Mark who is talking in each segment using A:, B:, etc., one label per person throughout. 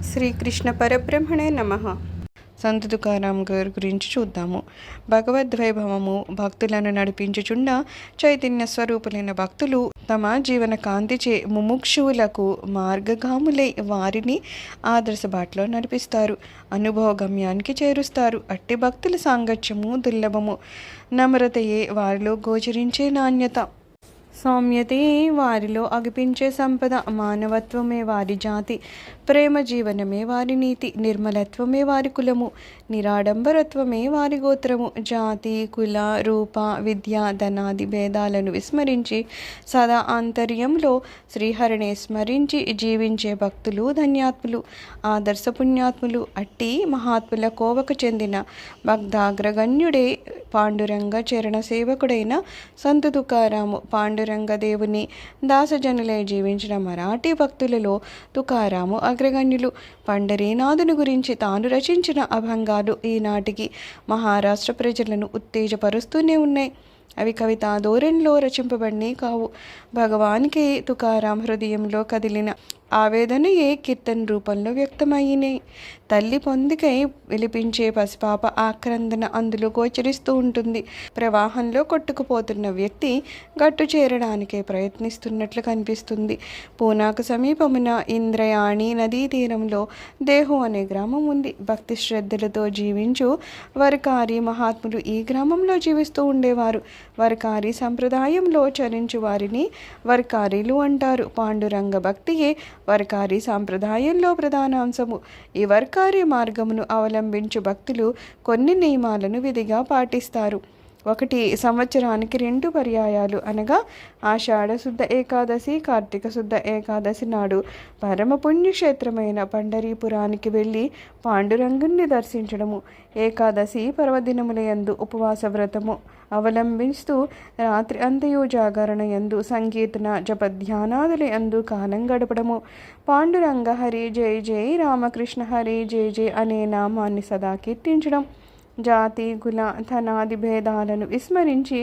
A: శ్రీకృష్ణ పరబ్రహ్మణే నమః. సంత తుకారాం గారి గురించి చూద్దాము. భగవద్వైభవము భక్తులను నడిపించుచుండ చైతన్య స్వరూపులైన భక్తులు తమ జీవన కాంతిచే ముముక్షువులకు మార్గగాములై వారిని ఆదర్శ బాటలో నడిపిస్తారు, అనుభవ గమ్యానికి చేరుస్తారు. అట్టి భక్తుల సాంగత్యము దుర్లభము. నమ్రతయే వారిలో గోచరించే నాణ్యత, సౌమ్యతే వారిలో అగిపించే సంపద, మానవత్వమే వారి జాతి, ప్రేమ జీవనమే వారి నీతి, నిర్మలత్వమే వారి కులము, నిరాడంబరత్వమే వారి గోత్రము. జాతి, కుల, రూప, విద్య, ధనాది భేదాలను విస్మరించి సదా ఆంతర్యంలో శ్రీహరినే స్మరించి జీవించే భక్తులు ధన్యాత్ములు, ఆదర్శ పుణ్యాత్ములు. అట్టి మహాత్ముల కోవకు చెందిన భక్తాగ్రగణ్యుడే పాండురంగ చరణ సేవకుడైన సంత తుకారాము. పాండురంగ దేవుని దాసజనులై జీవించిన మరాఠీ భక్తులలో తుకారాము అగ్రగణ్యులు. పండరీనాథుని గురించి తాను రచించిన అభంగాలు ఈనాటికి మహారాష్ట్ర ప్రజలను ఉత్తేజపరుస్తూనే ఉన్నాయి. అవి కవితా ధోరణిలో రచింపబడినవి కావు. భగవానికి తుకారాం హృదయంలో కదిలిన ఆవేదనయే కీర్తన రూపంలో వ్యక్తమయ్యినాయి. తల్లి పొందికై విలిపించే పసిపాప ఆక్రందన అందులో గోచరిస్తూ ఉంటుంది. ప్రవాహంలో కొట్టుకుపోతున్న వ్యక్తి గట్టు చేరడానికే ప్రయత్నిస్తున్నట్లు కనిపిస్తుంది. పూనాకు సమీపమున ఇంద్రయాణి నదీ తీరంలో దేహు అనే గ్రామం ఉంది. భక్తి శ్రద్ధలతో జీవించు వరకారి మహాత్ములు ఈ గ్రామంలో జీవిస్తూ ఉండేవారు. వరకారి సంప్రదాయంలో చరించు వారిని వరకారీలు అంటారు. పాండురంగ భక్తియే వరకారి సాంప్రదాయంలో ప్రధాన అంశము. ఈ వరకారి మార్గమును అవలంబించు భక్తులు కొన్ని నియమాలను విధిగా పాటిస్తారు. 1. సంవత్సరానికి 2 పర్యాయాలు అనగా ఆషాఢ శుద్ధ ఏకాదశి, కార్తీక శుద్ధ ఏకాదశి నాడు పరమ పుణ్యక్షేత్రమైన పండరీపురానికి వెళ్ళి పాండురంగుణ్ణి దర్శించడము. ఏకాదశి పర్వదినములయందు ఉపవాస వ్రతము అవలంబిస్తూ రాత్రి అంతయు జాగరణ యందు సంకీర్తన జపధ్యానాదుల యందు కాలం గడపడము. పాండురంగ హరి జై జై, రామకృష్ణ హరి జై జై అనే నామాన్ని సదా కీర్తించడం. జాతి, కుల, ధనాది భేదాలను విస్మరించి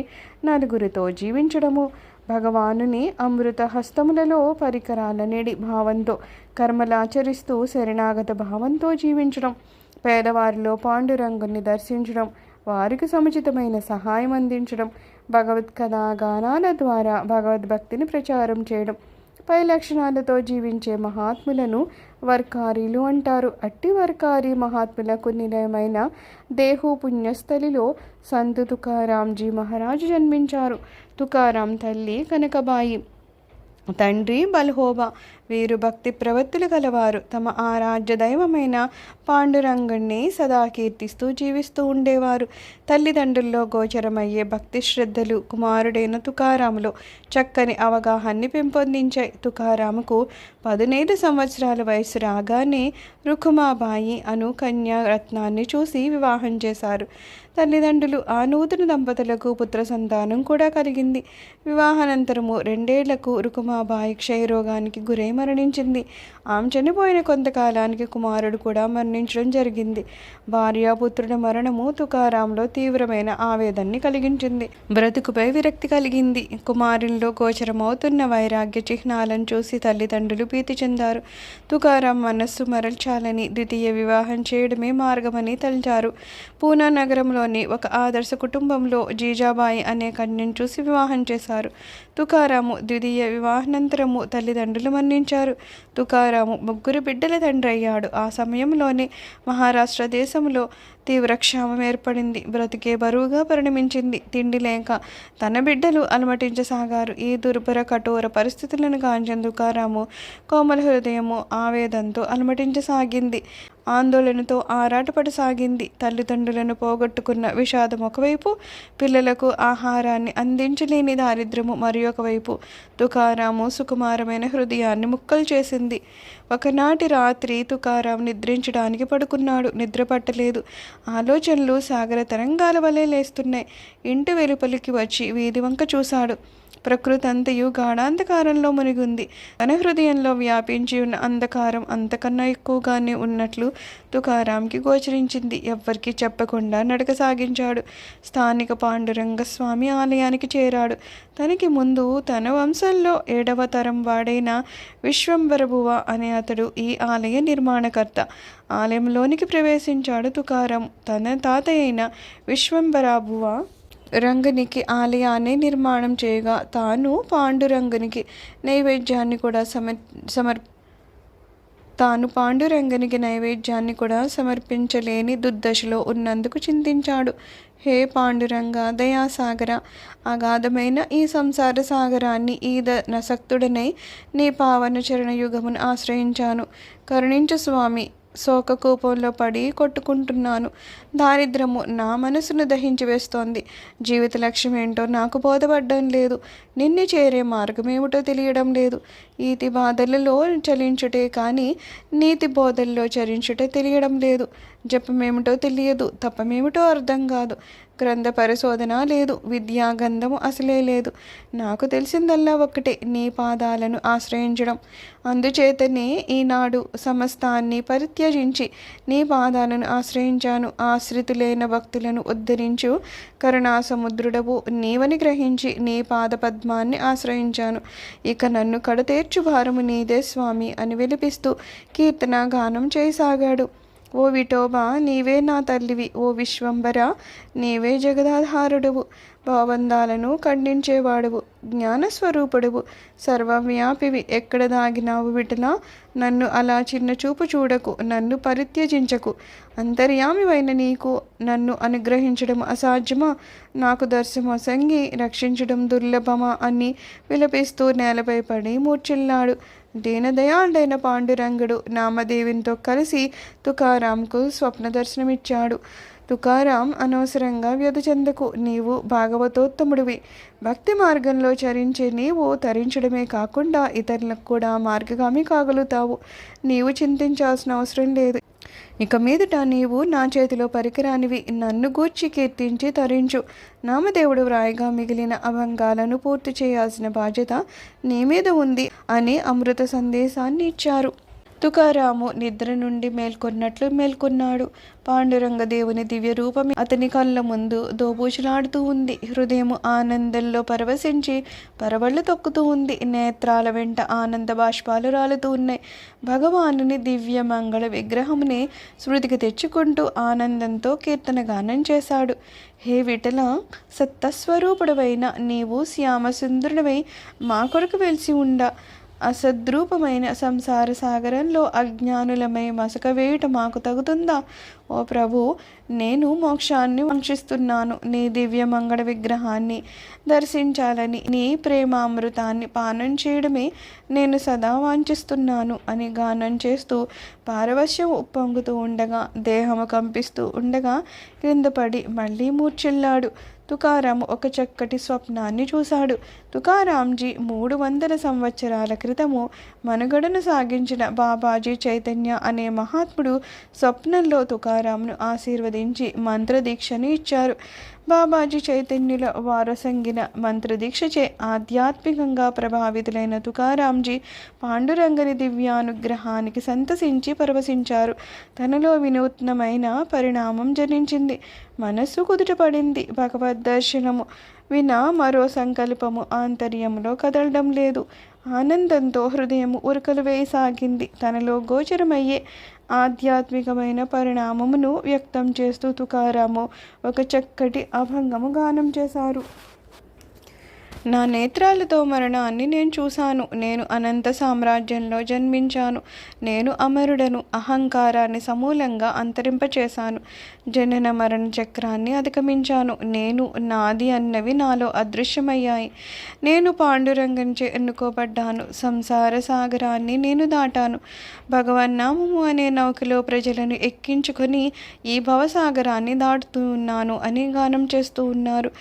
A: నలుగురితో జీవించడము. భగవానుని అమృత హస్తములలో పరికరాల నేడి భావంతో కర్మలాచరిస్తూ శరణాగత భావంతో జీవించడం. పేదవారిలో పాండురంగుని దర్శించడం, వారికి సముచితమైన సహాయం అందించడం. భగవత్కథా గానాల ద్వారా భగవద్భక్తిని ప్రచారం చేయడం. పై లక్షణాలతో జీవించే మహాత్ములను వర్కారీలు అంటారు. అట్టి వర్కారి మహాత్ములకు నిలయమైన దేహు పుణ్యస్థలిలో సంతు తుకారాంజీ మహారాజు జన్మించారు. తుకారాం తల్లి కనకబాయి, తండ్రి బల్హోబా. వీరు భక్తి ప్రవృత్తులు గలవారు. తమ ఆరాధ్య దైవమైన పాండురంగుణ్ణి సదా కీర్తిస్తూ జీవిస్తూ ఉండేవారు. తల్లిదండ్రుల్లో గోచరమయ్యే భక్తి శ్రద్ధలు కుమారుడైన తుకారాములో చక్కని అవగాహనని పెంపొందించాయి. తుకారాముకు 15 సంవత్సరాల వయసు రాగానే రుఖుమాబాయి అను కన్యారత్నాన్ని చూసి వివాహం చేశారు. తల్లిదండ్రులు ఆ నూతన దంపతులకు పుత్ర సంతానం కూడా కలిగింది. వివాహానంతరము 2 ఏళ్లకు రుఖుమాబాయి క్షయరోగానికి గురై మరణించింది. ఆమె చనిపోయిన కొంతకాలానికి కుమారుడు కూడా మరణించడం జరిగింది. భార్యాపుత్రుల మరణము తుకారాంలో తీవ్రమైన ఆవేదనని కలిగించింది. బ్రతుకుపై విరక్తి కలిగింది. కుమారుల్లో గోచరమవుతున్న వైరాగ్య చిహ్నాలను చూసి తల్లిదండ్రులు భీతి చెందారు. తుకారాం మనస్సు మరల్చాలని ద్వితీయ వివాహం చేయడమే మార్గమని తలిచారు. పూనా నగరంలోని ఒక ఆదర్శ కుటుంబంలో జీజాబాయి అనే కన్యను చూసి వివాహం చేశారు. తుకారాము ద్వితీయ వివాహానంతరము తల్లిదండ్రులు మరణించారు. తుకారాము 3 బిడ్డల తండ్రి అయ్యాడు. ఆ సమయంలోనే మహారాష్ట్ర దేశంలో తీవ్ర క్షామం ఏర్పడింది. బ్రతికే బరువుగా పరిణమించింది. తిండి లేక తన బిడ్డలు అలమటించసాగారు. ఈ దుర్భర కఠోర పరిస్థితులను గాంచిన తుకారాము కోమల హృదయము ఆవేదంతో అలమటించసాగింది. ఆందోళనతో ఆరాటపడసాగింది. తల్లిదండ్రులను పోగొట్టుకున్న విషాదం ఒకవైపు, పిల్లలకు ఆహారాన్ని అందించలేని దారిద్ర్యము మరి ఒకవైపు తుకారాము సుకుమారమైన హృదయాన్ని ముక్కలు చేసింది. ఒకనాటి రాత్రి తుకారాం నిద్రించడానికి పడుకున్నాడు. నిద్ర పట్టలేదు. ఆలోచనలు సాగర తరంగాల వలె లేస్తున్నాయి. ఇంటి వెలుపలికి వచ్చి వీధి వంక చూశాడు. ప్రకృతి అంతయు గాఢాంధకారంలో మునిగుంది. తన హృదయంలో వ్యాపించి ఉన్న అంధకారం అంతకన్నా ఎక్కువగానే ఉన్నట్లు తుకారాంకి గోచరించింది. ఎవ్వరికీ చెప్పకుండా నడక సాగించాడు. స్థానిక పాండురంగ స్వామి ఆలయానికి చేరాడు. తనకి ముందు తన వంశంలో 7వ తరం వాడైన విశ్వంబరబువ అనే అతడు ఈ ఆలయ నిర్మాణకర్త. ఆలయంలోనికి ప్రవేశించాడు తుకారాం. తన తాతయ్య అయిన విశ్వంబరాబువ రంగనికి ఆలయాన్ని నిర్మాణం చేయగా తాను పాండురంగనికి నైవేద్యాన్ని కూడా సమర్పించలేని దుర్దశలో ఉన్నందుకు చింతించాడు. హే పాండురంగ, దయాసాగర, అగాధమైన ఈ సంసార సాగరాన్ని నసక్తుడనై నీ పావన చరణయుగమును ఆశ్రయించాను. కరుణించు స్వామి. శోకకూపంలో పడి కొట్టుకుంటున్నాను. దారిద్రము నా మనసును దహించి వేస్తోంది. జీవిత లక్ష్యం ఏంటో నాకు బోధపడడం లేదు. నిన్ను చేరే మార్గమేమిటో తెలియడం లేదు. ఈతి బాధలలో చలించుటే కానీ నీతి బోధల్లో చరించుటే తెలియడం లేదు. జపమేమిటో తెలియదు. తపమేమిటో అర్థం కాదు. గ్రంథ పరిశోధన లేదు. విద్యాగంధము అసలే లేదు. నాకు తెలిసిందల్లా ఒక్కటే, నీ పాదాలను ఆశ్రయించడం. అందుచేతనే ఈనాడు సమస్తాన్ని పరిత్యజించి నీ పాదాలను ఆశ్రయించాను. ఆశ్రితులైన భక్తులను ఉద్ధరించు కరుణాసముద్రుడవు నీవని గ్రహించి నీ పాద పద్మాన్ని ఆశ్రయించాను. ఇక నన్ను కడతేర్చు భారము నీదే స్వామి అని విలిపిస్తూ కీర్తన గానం చేయసాగాడు. ఓ విఠోబా, నీవే నా తల్లివి. ఓ విశ్వంబర, నీవే జగదాధారుడువు. భావబంధాలను ఖండించేవాడువు. జ్ఞానస్వరూపుడువు. సర్వవ్యాపివి. ఎక్కడ దాగినావు విఠలా? నన్ను అలా చిన్న చూపు చూడకు. నన్ను పరిత్యజించకు. అంతర్యామివైన నీకు నన్ను అనుగ్రహించడం అసాధ్యమా? నాకు దర్శమొసంగి రక్షించడం దుర్లభమా అని విలపిస్తూ నేలపై పడి మూర్ఛిల్లాడు. దీనదయాళుడైన పాండురంగుడు నామదేవితో కలిసి తుకారాంకు స్వప్న దర్శనమిచ్చాడు. తుకారాం, అనవసరంగా వ్యధ చెందకు. నీవు భాగవతోత్తముడివి. భక్తి మార్గంలో చరించే నీవు తరించడమే కాకుండా ఇతరులకు కూడా మార్గగామి కాగలుగుతావు. నీవు చింతించాల్సిన అవసరం లేదు. ఇక మీదట నీవు నా చేతిలో పరికరానివి. నన్ను గూర్చి కీర్తించి తరించు. నామదేవుడు వ్రాయగా మిగిలిన అభంగాలను పూర్తి చేయాల్సిన బాధ్యత నీ మీద ఉంది అని అమృత సందేశాన్ని ఇచ్చారు. తుకారాము నిద్ర నుండి మేల్కొన్నాడు. పాండురంగ దేవుని దివ్య రూపం అతని కళ్ళ ముందు దోబూచులాడుతూ ఉంది. హృదయం ఆనందంలో పరవశించి పరవళ్ళు తొక్కుతూ ఉంది. నేత్రాల వెంట ఆనంద బాష్పాలు రాలుతూ ఉన్నాయి. భగవానుని దివ్య మంగళ విగ్రహముని స్మృతికి తెచ్చుకుంటూ ఆనందంతో కీర్తన గానం చేశాడు. హే విఠల, సత్తస్వరూపుడవైన నీవు శ్యామసుందరుడవై మా కొరకు వెలిసి ఉండ. అసద్రూపమైన సంసార సాగరంలో అజ్ఞానులమై మసక వేయుట మాకు తగుతుందా? ఓ ప్రభు, నేను మోక్షాన్ని వాంఛిస్తున్నాను. నీ దివ్య మంగళ విగ్రహాన్ని దర్శించాలని, నీ ప్రేమామృతాన్ని పానం చేయడమే నేను సదా వాంఛిస్తున్నాను అని గానం చేస్తూ పారవశ్యం ఉప్పొంగుతూ ఉండగా, దేహము కంపిస్తూ ఉండగా క్రింద పడి మళ్ళీ మూర్ఛిల్లాడు. తుకారాం ఒక చక్కటి స్వప్నాన్ని చూశాడు. తుకారాంజీ 300 సంవత్సరాల క్రితము మనుగడను సాగించిన బాబాజీ చైతన్య అనే మహాత్ముడు స్వప్నంలో తుకారాంను ఆశీర్వదించి మంత్రదీక్షను ఇచ్చారు. బాబాజీ చైతన్యుల వారసంగిన మంత్రదీక్షచే ఆధ్యాత్మికంగా ప్రభావితులైన తుకారాంజీ పాండురంగని దివ్యానుగ్రహానికి సంతసించి పరవశించారు. తనలో వినూత్నమైన పరిణామం జనించింది. మనస్సు కుదుటపడింది. భగవద్దర్శనము వినా మరో సంకల్పము ఆంతర్యంలో కదలడం లేదు. ఆనందంతో హృదయము ఉరకలు వేయసాగింది. తనలో గోచరమయ్యే ఆధ్యాత్మికమైన పరిణామమును వ్యక్తం చేస్తూ తుకారాము ఒక చక్కటి అభంగము గానం చేశారు. నా నేత్రాలతో మరణాన్ని నేను చూశాను. నేను అనంత సామ్రాజ్యంలో జన్మించాను. నేను అమరుడను. అహంకారాన్ని సమూలంగా అంతరింపచేశాను. జనన మరణ చక్రాన్ని అధిగమించాను. నేను నాది అన్నవి నాలో అదృశ్యమయ్యాయి. నేను పాండురంగంచే ఎన్నుకోబడ్డాను. సంసార సాగరాన్ని నేను దాటాను. భగవన్నామము అనే నౌకలో ప్రజలను ఎక్కించుకొని ఈ భవసాగరాన్ని దాటుతూ ఉన్నాను అని గానం చేస్తూ ఉన్నారు.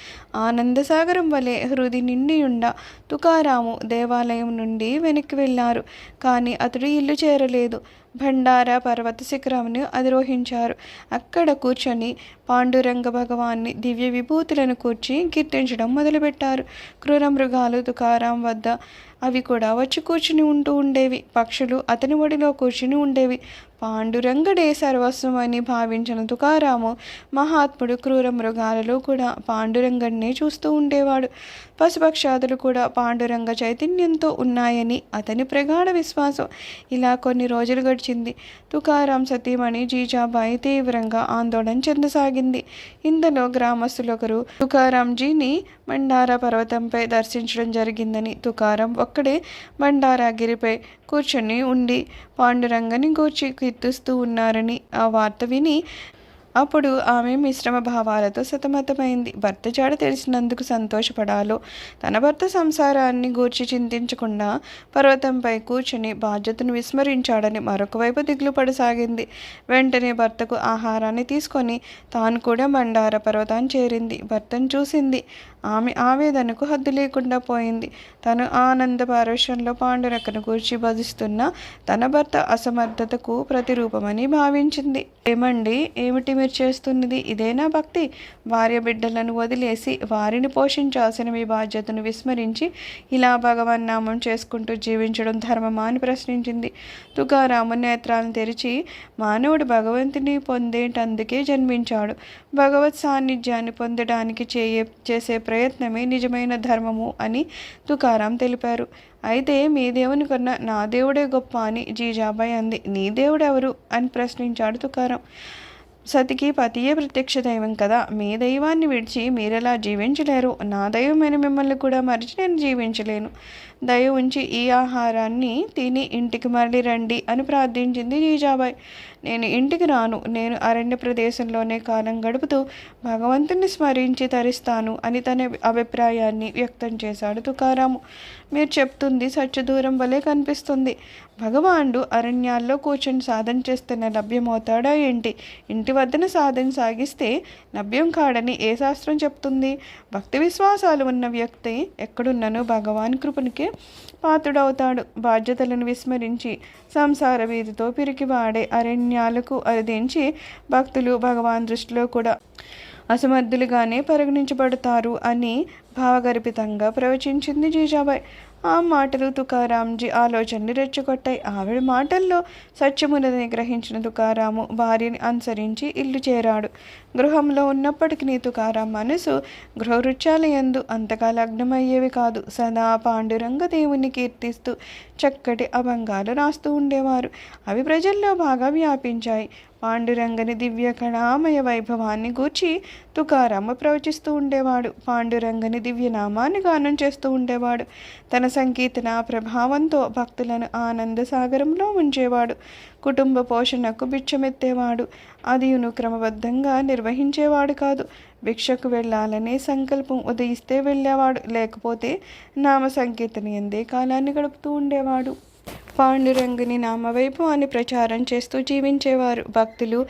A: ఆనందసాగరం వలె హృది నిండియుండ తుకారాము దేవాలయం నుండి వెనక్కి వెళ్ళారు. కానీ అతడు ఇల్లు చేరలేదు. భండార పర్వత శిఖరమును అధిరోహించారు. అక్కడ కూర్చొని పాండురంగ భగవాన్ని దివ్య విభూతులను కూర్చి కీర్తించడం మొదలుపెట్టారు. క్రూర మృగాలు తుకారాం వద్ద అవి కూడా వచ్చి కూర్చుని ఉండేవి. పక్షులు అతని ఒడిలో కూర్చుని ఉండేవి. పాండురంగడే సర్వస్వమని భావించిన తుకారాము మహాత్ముడు క్రూర మృగాలలో కూడా పాండురంగడినే చూస్తూ ఉండేవాడు. పశుపక్షాదులు కూడా పాండురంగ చైతన్యంతో ఉన్నాయని అతని ప్రగాఢ విశ్వాసం. ఇలా కొన్ని రోజులు గడిచింది. తుకారాం సతీమణి జీజాబాయి తీవ్రంగా ఆందోళన చెందసాగింది. ఇందులో గ్రామస్తులొకరు తుకారాంజీని మండారా పర్వతంపై దర్శించడం జరిగిందని, తుకారం ఒక్కడే మండారాగిరిపై కూర్చొని ఉండి పాండురంగని గూర్చి కీర్తిస్తూ ఉన్నారని ఆ వార్త విని అప్పుడు ఆమె మిశ్రమ భావాలతో సతమతమైంది. భర్త జాడ తెలిసినందుకు సంతోషపడాలో, తన భర్త సంసారాన్ని గూర్చి చింతించకుండా పర్వతంపై కూర్చుని బాధ్యతను విస్మరించాడని మరొక వైపు దిగులు పడసాగింది. వెంటనే భర్తకు ఆహారాన్ని తీసుకొని తాను కూడా మండార పర్వతాన్ని చేరింది. భర్తను చూసింది. ఆమె ఆవేదనకు హద్దు లేకుండా పోయింది. తను ఆనంద పారవశ్యంలో పాండురంగను గూర్చి భజిస్తున్న తన భర్త అసమర్థతకు ప్రతిరూపమని భావించింది. ఏమండి, ఏమిటి మీరు చేస్తున్నది? ఇదేనా భక్తి? భార్య బిడ్డలను వదిలేసి వారిని పోషించాల్సిన మీ బాధ్యతను విస్మరించి ఇలా భగవన్నామం చేసుకుంటూ జీవించడం ధర్మమా అని ప్రశ్నించింది. తుకారాము నేత్రాలను తెరిచి, మానవుడు భగవంతుని పొందేటందుకే జన్మించాడు. భగవత్ సాన్నిధ్యాన్ని పొందడానికి చేసే ప్రయత్నమే నిజమైన ధర్మము అని తుకారాం తెలిపారు. అయితే మీ దేవుని కన్నా నా దేవుడే గొప్ప అని జీజాబాయి అంది. నీ దేవుడెవరు అని ప్రశ్నించాడు తుకారాం. సతికి పతియే ప్రత్యక్ష దైవం కదా, మీ దైవాన్ని విడిచి మీరెలా జీవించలేరు? నా దైవమైన మిమ్మల్ని కూడా మరిచి నేను జీవించలేను. దయ ఉంచి ఈ ఆహారాన్ని తిని ఇంటికి మరలి రండి అని ప్రార్థించింది జీజాబాయి. నేను ఇంటికి రాను, నేను అరణ్య ప్రదేశంలోనే కాలం గడుపుతూ భగవంతుని స్మరించి తరిస్తాను అని తన అభిప్రాయాన్ని వ్యక్తం చేశాడు తుకారాము. మీరు చెప్తుంది సత్యదూరం వలె కనిపిస్తుంది. భగవానుడు అరణ్యాల్లో కూర్చొని సాధన చేస్తున్న లభ్యమవుతాడా ఏంటి? ఇంటి వద్దన సాధన సాగిస్తే లభ్యం కాడని ఏ శాస్త్రం చెప్తుంది? భక్తి విశ్వాసాలు ఉన్న వ్యక్తి ఎక్కడున్నను భగవాన్ కృపనికే పాత్రుడవుతాడు. బాధ్యతలను విస్మరించి సంసార వీధితో పిరికివాడే అరణ్యాలకు అరిదించి భక్తులు భగవాన్ దృష్టిలో కూడా అసమర్థులుగానే పరిగణించబడతారు అని భావగర్భితంగా ప్రవచించింది జీజాబాయి. ఆ మాటలు తుకారాంజీ ఆలోచనని రెచ్చగొట్టాయి. ఆవిడ మాటల్లో సత్యమునని గ్రహించిన తుకారాము భార్యని అనుసరించి ఇల్లు చేరాడు. గృహంలో ఉన్నప్పటికీ తుకారాం మనసు గృహవృత్యాలయందు అంతగా లగ్నమయ్యేవి కాదు. సదా పాండురంగ దేవుని కీర్తిస్తూ చక్కటి అభంగాలు రాస్తూ ఉండేవారు. అవి ప్రజల్లో బాగా వ్యాపించాయి. పాండురంగని దివ్య కళామయ వైభవాన్ని గూర్చి తుకారామ ప్రవచిస్తూ ఉండేవాడు. పాండురంగని దివ్యనామాన్ని గానం చేస్తూ ఉండేవాడు. తన సంకీర్తన ప్రభావంతో భక్తులను ఆనంద సాగరంలో ఉంచేవాడు. కుటుంబ పోషణకు భిక్షమెత్తేవాడు. అదియును క్రమబద్ధంగా నిర్వహించేవాడు కాదు. భిక్షకు వెళ్ళాలనే సంకల్పం ఉదయిస్తే వెళ్ళేవాడు, లేకపోతే నామ సంకీర్తన ఎందే కాలాన్ని గడుపుతూ ఉండేవాడు. పాండురంగుని నామవైభవాన్ని ప్రచారం చేస్తూ జీవించేవారు. భక్తులు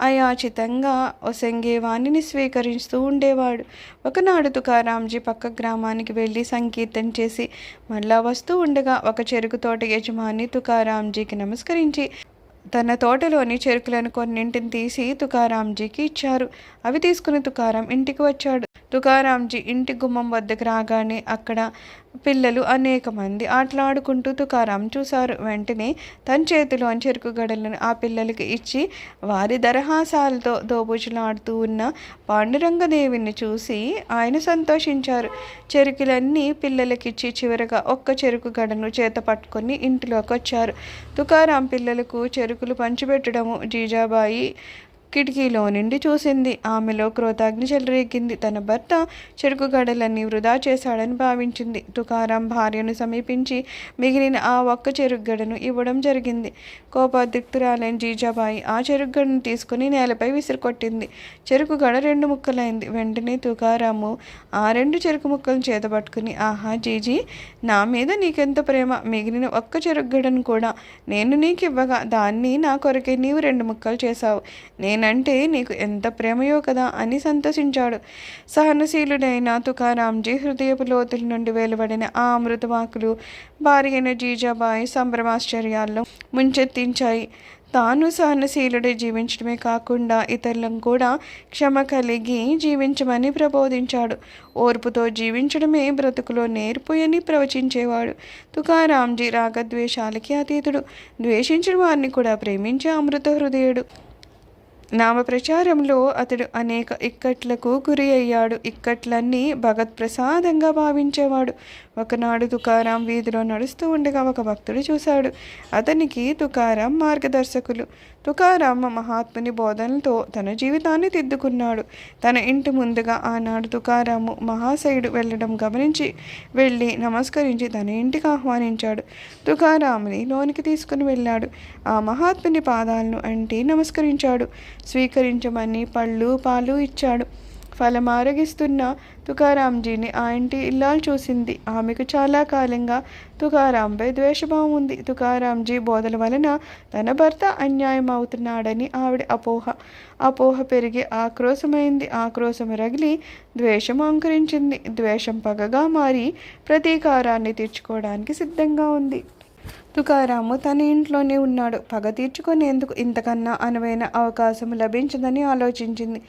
A: అయాచితంగా ఒసంగేవాణిని స్వీకరిస్తూ ఉండేవాడు. ఒకనాడు తుకారాంజీ పక్క గ్రామానికి వెళ్ళి సంకీర్తన చేసి మళ్ళా వస్తూ ఉండగా ఒక చెరుకు తోట యజమాని తుకారాంజీకి నమస్కరించి తన తోటలోని చెరుకులను కొన్నింటిని తీసి తుకారాంజీకి ఇచ్చారు. అవి తీసుకుని తుకారాం ఇంటికి వచ్చాడు. తుకారాంజీ ఇంటి గుమ్మం వద్దకు రాగానే అక్కడ పిల్లలు అనేక మంది ఆటలాడుకుంటూ తుకారాం చూశారు. వెంటనే తన చేతిలోని చెరుకు గడలను ఆ పిల్లలకి ఇచ్చి వారి దరహాసాలతో దోబూచులాడుతూ ఉన్న పాండురంగదేవిని చూసి ఆయన సంతోషించారు. చెరుకులన్నీ పిల్లలకిచ్చి చివరగా ఒక్క చెరుకు గడను చేత పట్టుకొని ఇంటిలోకి వచ్చారు. తుకారాం పిల్లలకు చెరుకులు పంచిపెట్టడము జీజాబాయి కిటికీలో నుండి చూసింది. ఆమెలో క్రోధాగ్ని చెలరేగింది. తన భర్త చెరుకు గడలన్నీ వృధా చేశాడని భావించింది. తుకారాం భార్యను సమీపించి మిగిలిన ఆ ఒక్క చెరుకు గడను ఇవ్వడం జరిగింది. కోపాధిక్తురాలైన జీజాబాయి ఆ చెరుకు గడను తీసుకుని నేలపై విసిరికొట్టింది. చెరుకు గడ 2 ముక్కలైంది. వెంటనే తుకారాము ఆ 2 చెరుకు ముక్కలను చేతపట్టుకుని, ఆహా జీజీ, నా మీద నీకెంత ప్రేమ! మిగిలిన ఒక్క చెరుకు గడను కూడా నేను నీకు ఇవ్వగా దాన్ని నా కొరకే నీవు 2 ముక్కలు చేశావు. నేనంటే నీకు ఎంత ప్రేమయో కదా అని సంతోషించాడు. సహనశీలుడైన తుకారాంజీ హృదయపు లోతుల నుండి వెలువడిన ఆ అమృతవాకులు భార్య అయిన జీజాబాయి సంభ్రమాశ్చర్యాల్లో ముంచెత్తించాయి. తాను సహనశీలుడై జీవించడమే కాకుండా ఇతరులను కూడా క్షమ కలిగి జీవించమని ప్రబోధించాడు. ఓర్పుతో జీవించడమే బ్రతుకులో నేర్పు అని ప్రవచించేవాడు. తుకారాంజీ రాగద్వేషాలకి అతీతుడు. ద్వేషించిన వారిని కూడా ప్రేమించే అమృత హృదయుడు. నామ ప్రచారంలో అతడు అనేక ఇక్కట్లకు గురి అయ్యాడు. ఇక్కట్లన్నీ భగత్ ప్రసాదంగా భావించేవాడు. ఒకనాడు తుకారాం వీధిలో నడుస్తూ ఉండగా ఒక భక్తుడు చూశాడు. అతనికి తుకారాం మార్గదర్శకులు. తుకారాం మహాత్ముని బోధనలతో తన జీవితాన్ని దిద్దుకున్నాడు. తన ఇంటి ముందుగా ఆనాడు తుకారాము మహాశయుడు వెళ్ళడం గమనించి వెళ్ళి నమస్కరించి తన ఇంటికి ఆహ్వానించాడు. తుకారాముని లోనికి తీసుకుని వెళ్ళాడు. ఆ మహాత్ముని పాదాలను అంటి నమస్కరించాడు. స్వీకరించమని పళ్ళు పాలు ఇచ్చాడు. ఫలమారగిస్తున్న తుకారాంజీని ఆ ఇంటి ఇల్లాలు చూసింది. ఆమెకు చాలా కాలంగా తుకారాంపై ద్వేషభావం ఉంది. తుకారాంజీ బోధల వలన తన భర్త అన్యాయం అవుతున్నాడని ఆవిడ అపోహ పెరిగి ఆక్రోశమైంది. ఆక్రోశం రగిలి ద్వేషం అంకురించింది. ద్వేషం పగగా మారి ప్రతీకారాన్ని తీర్చుకోవడానికి సిద్ధంగా ఉంది. తుకారాము తన ఇంట్లోనే ఉన్నాడు. పగ తీర్చుకునేందుకు ఇంతకన్నా అనువైన అవకాశం లభించదని ఆలోచించింది.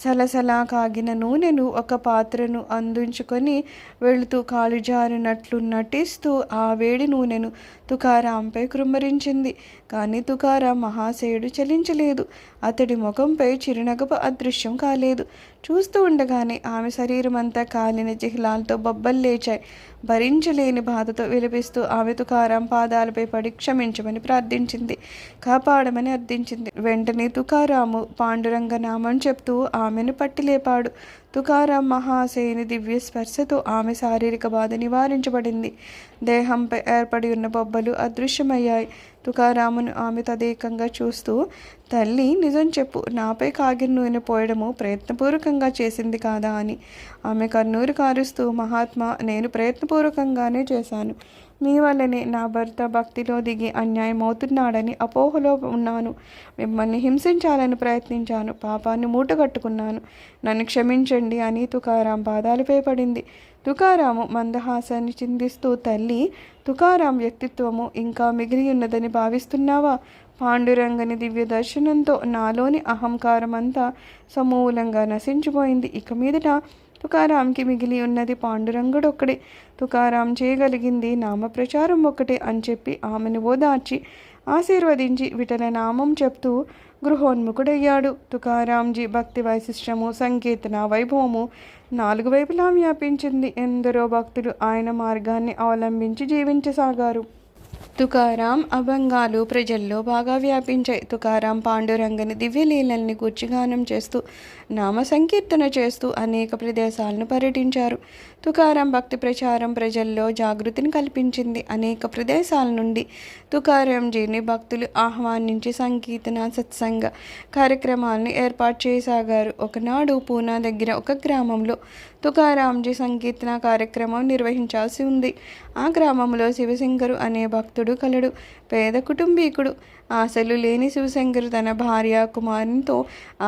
A: సలసలా కాగిన నూనెను ఒక పాత్రను అందించుకొని వెళుతూ కాలు జారినట్లు నటిస్తూ ఆ వేడి నూనెను తుకారాంపై కృమ్మరించింది. కానీ తుకారాం మహాశయుడు చలించలేదు. అతడి ముఖంపై చిరునగపు అదృశ్యం కాలేదు. చూస్తూ ఉండగానే ఆమె శరీరం అంతా కాలిన చిహ్లాలతో బొబ్బలు లేచాయి. భరించలేని బాధతో విలపిస్తూ ఆమె తుకారాం పాదాలపై పడి క్షమించమని ప్రార్థించింది. కాపాడమని అర్థించింది. వెంటనే తుకారాము పాండురంగ నామం చెప్తూ ఆమెను పట్టిలేపాడు. తుకారాం మహాశయుని దివ్య స్పర్శతో ఆమె శారీరక బాధ నివారించబడింది. దేహంపై ఏర్పడి ఉన్న బొబ్బలు అదృశ్యమయ్యాయి. తుకారామును ఆమె తదేకంగా చూస్తూ, తల్లి నిజం చెప్పు, నాపై కాగిన నూనె పోయడము ప్రయత్నపూర్వకంగా చేసింది కాదా అని. ఆమె కన్నూరు కారుస్తూ, మహాత్మా, నేను ప్రయత్నపూర్వకంగానే చేశాను. మీ వల్లనే నా భర్త భక్తిలో దిగి అన్యాయం అవుతున్నాడని అపోహలో ఉన్నాను. మిమ్మల్ని హింసించాలని ప్రయత్నించాను. పాపాన్ని మూటగట్టుకున్నాను. నన్ను క్షమించండి అని తుకారాం పాదాలపై పడింది. తుకారాము మందహాసాన్ని చిందిస్తూ, తల్లి, తుకారాం వ్యక్తిత్వము ఇంకా మిగిలి ఉన్నదని భావిస్తున్నావా? పాండురంగని దివ్య దర్శనంతో నాలోని అహంకారం అంతా సమూలంగా నశించిపోయింది. ఇక మీదట తుకారాంకి మిగిలి ఉన్నది పాండురంగుడు ఒక్కడే. తుకారాం చేయగలిగింది నామ ప్రచారం ఒక్కటే అని చెప్పి ఆమెను ఓదార్చి ఆశీర్వదించి విఠల నామం చెప్తూ గృహోన్ముఖుడయ్యాడు. తుకారాంజీ భక్తి వైశిష్టము, సంకీర్తన వైభవము 4 వైపులా వ్యాపించింది. ఎందరో భక్తులు ఆయన మార్గాన్ని అవలంబించి జీవించసాగారు. తుకారాం అభంగాలు ప్రజల్లో బాగా వ్యాపించాయి. తుకారాం పాండురంగని దివ్యలీలల్ని గూర్చి గానం చేస్తూ, నామ సంకీర్తన చేస్తూ అనేక ప్రదేశాలను పర్యటించారు. తుకారాం భక్తి ప్రచారం ప్రజల్లో జాగృతిని కల్పించింది. అనేక ప్రదేశాల నుండి తుకారాంజీని భక్తులు ఆహ్వానించి సంకీర్తన, సత్సంగ కార్యక్రమాలను ఏర్పాటు చేయసాగారు. ఒకనాడు పూనా దగ్గర ఒక గ్రామంలో తుకారాంజీ సంకీర్తన కార్యక్రమం నిర్వహించాల్సి ఉంది. ఆ గ్రామంలో శివశంకరు అనే భక్తుడు కలడు. పేద కుటుంబీకుడు. ఆశలు లేని శివశంకరు తన భార్య కుమారునితో